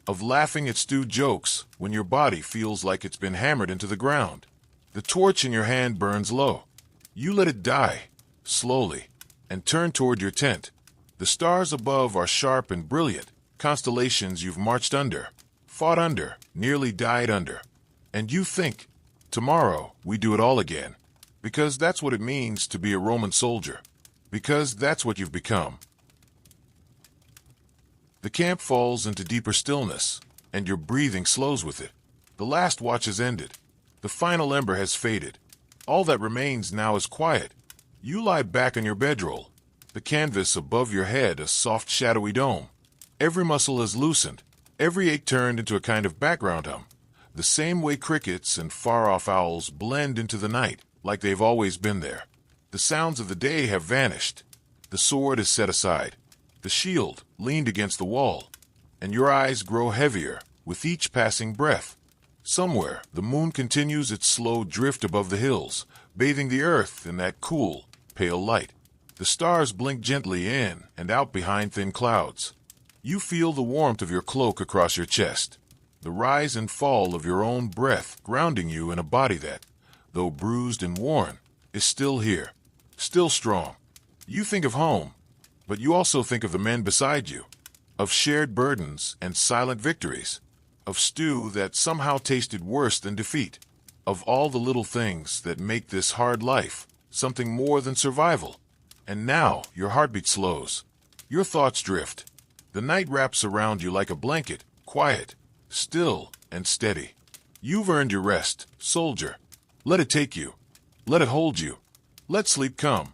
Speaker 1: of laughing at stewed jokes when your body feels like it's been hammered into the ground. The torch in your hand burns low. You let it die, slowly, and turn toward your tent. The stars above are sharp and brilliant, constellations you've marched under, fought under, nearly died under. And you think, tomorrow we do it all again, because that's what it means to be a Roman soldier, because that's what you've become. The camp falls into deeper stillness, and your breathing slows with it. The last watch has ended. The final ember has faded. All that remains now is quiet. You lie back on your bedroll, the canvas above your head a soft shadowy dome. Every muscle is loosened, every ache turned into a kind of background hum, the same way crickets and far-off owls blend into the night, like they've always been there. The sounds of the day have vanished. The sword is set aside, the shield leaned against the wall, and your eyes grow heavier with each passing breath. Somewhere, the moon continues its slow drift above the hills, bathing the earth in that cool, pale light. The stars blink gently in and out behind thin clouds. You feel the warmth of your cloak across your chest, the rise and fall of your own breath grounding you in a body that, though bruised and worn, is still here, still strong. You think of home, but you also think of the men beside you, of shared burdens and silent victories, of stew that somehow tasted worse than defeat, of all the little things that make this hard life something more than survival. And now your heartbeat slows. Your thoughts drift. The night wraps around you like a blanket, quiet, still, and steady. You've earned your rest, soldier. Let it take you. Let it hold you. Let sleep come.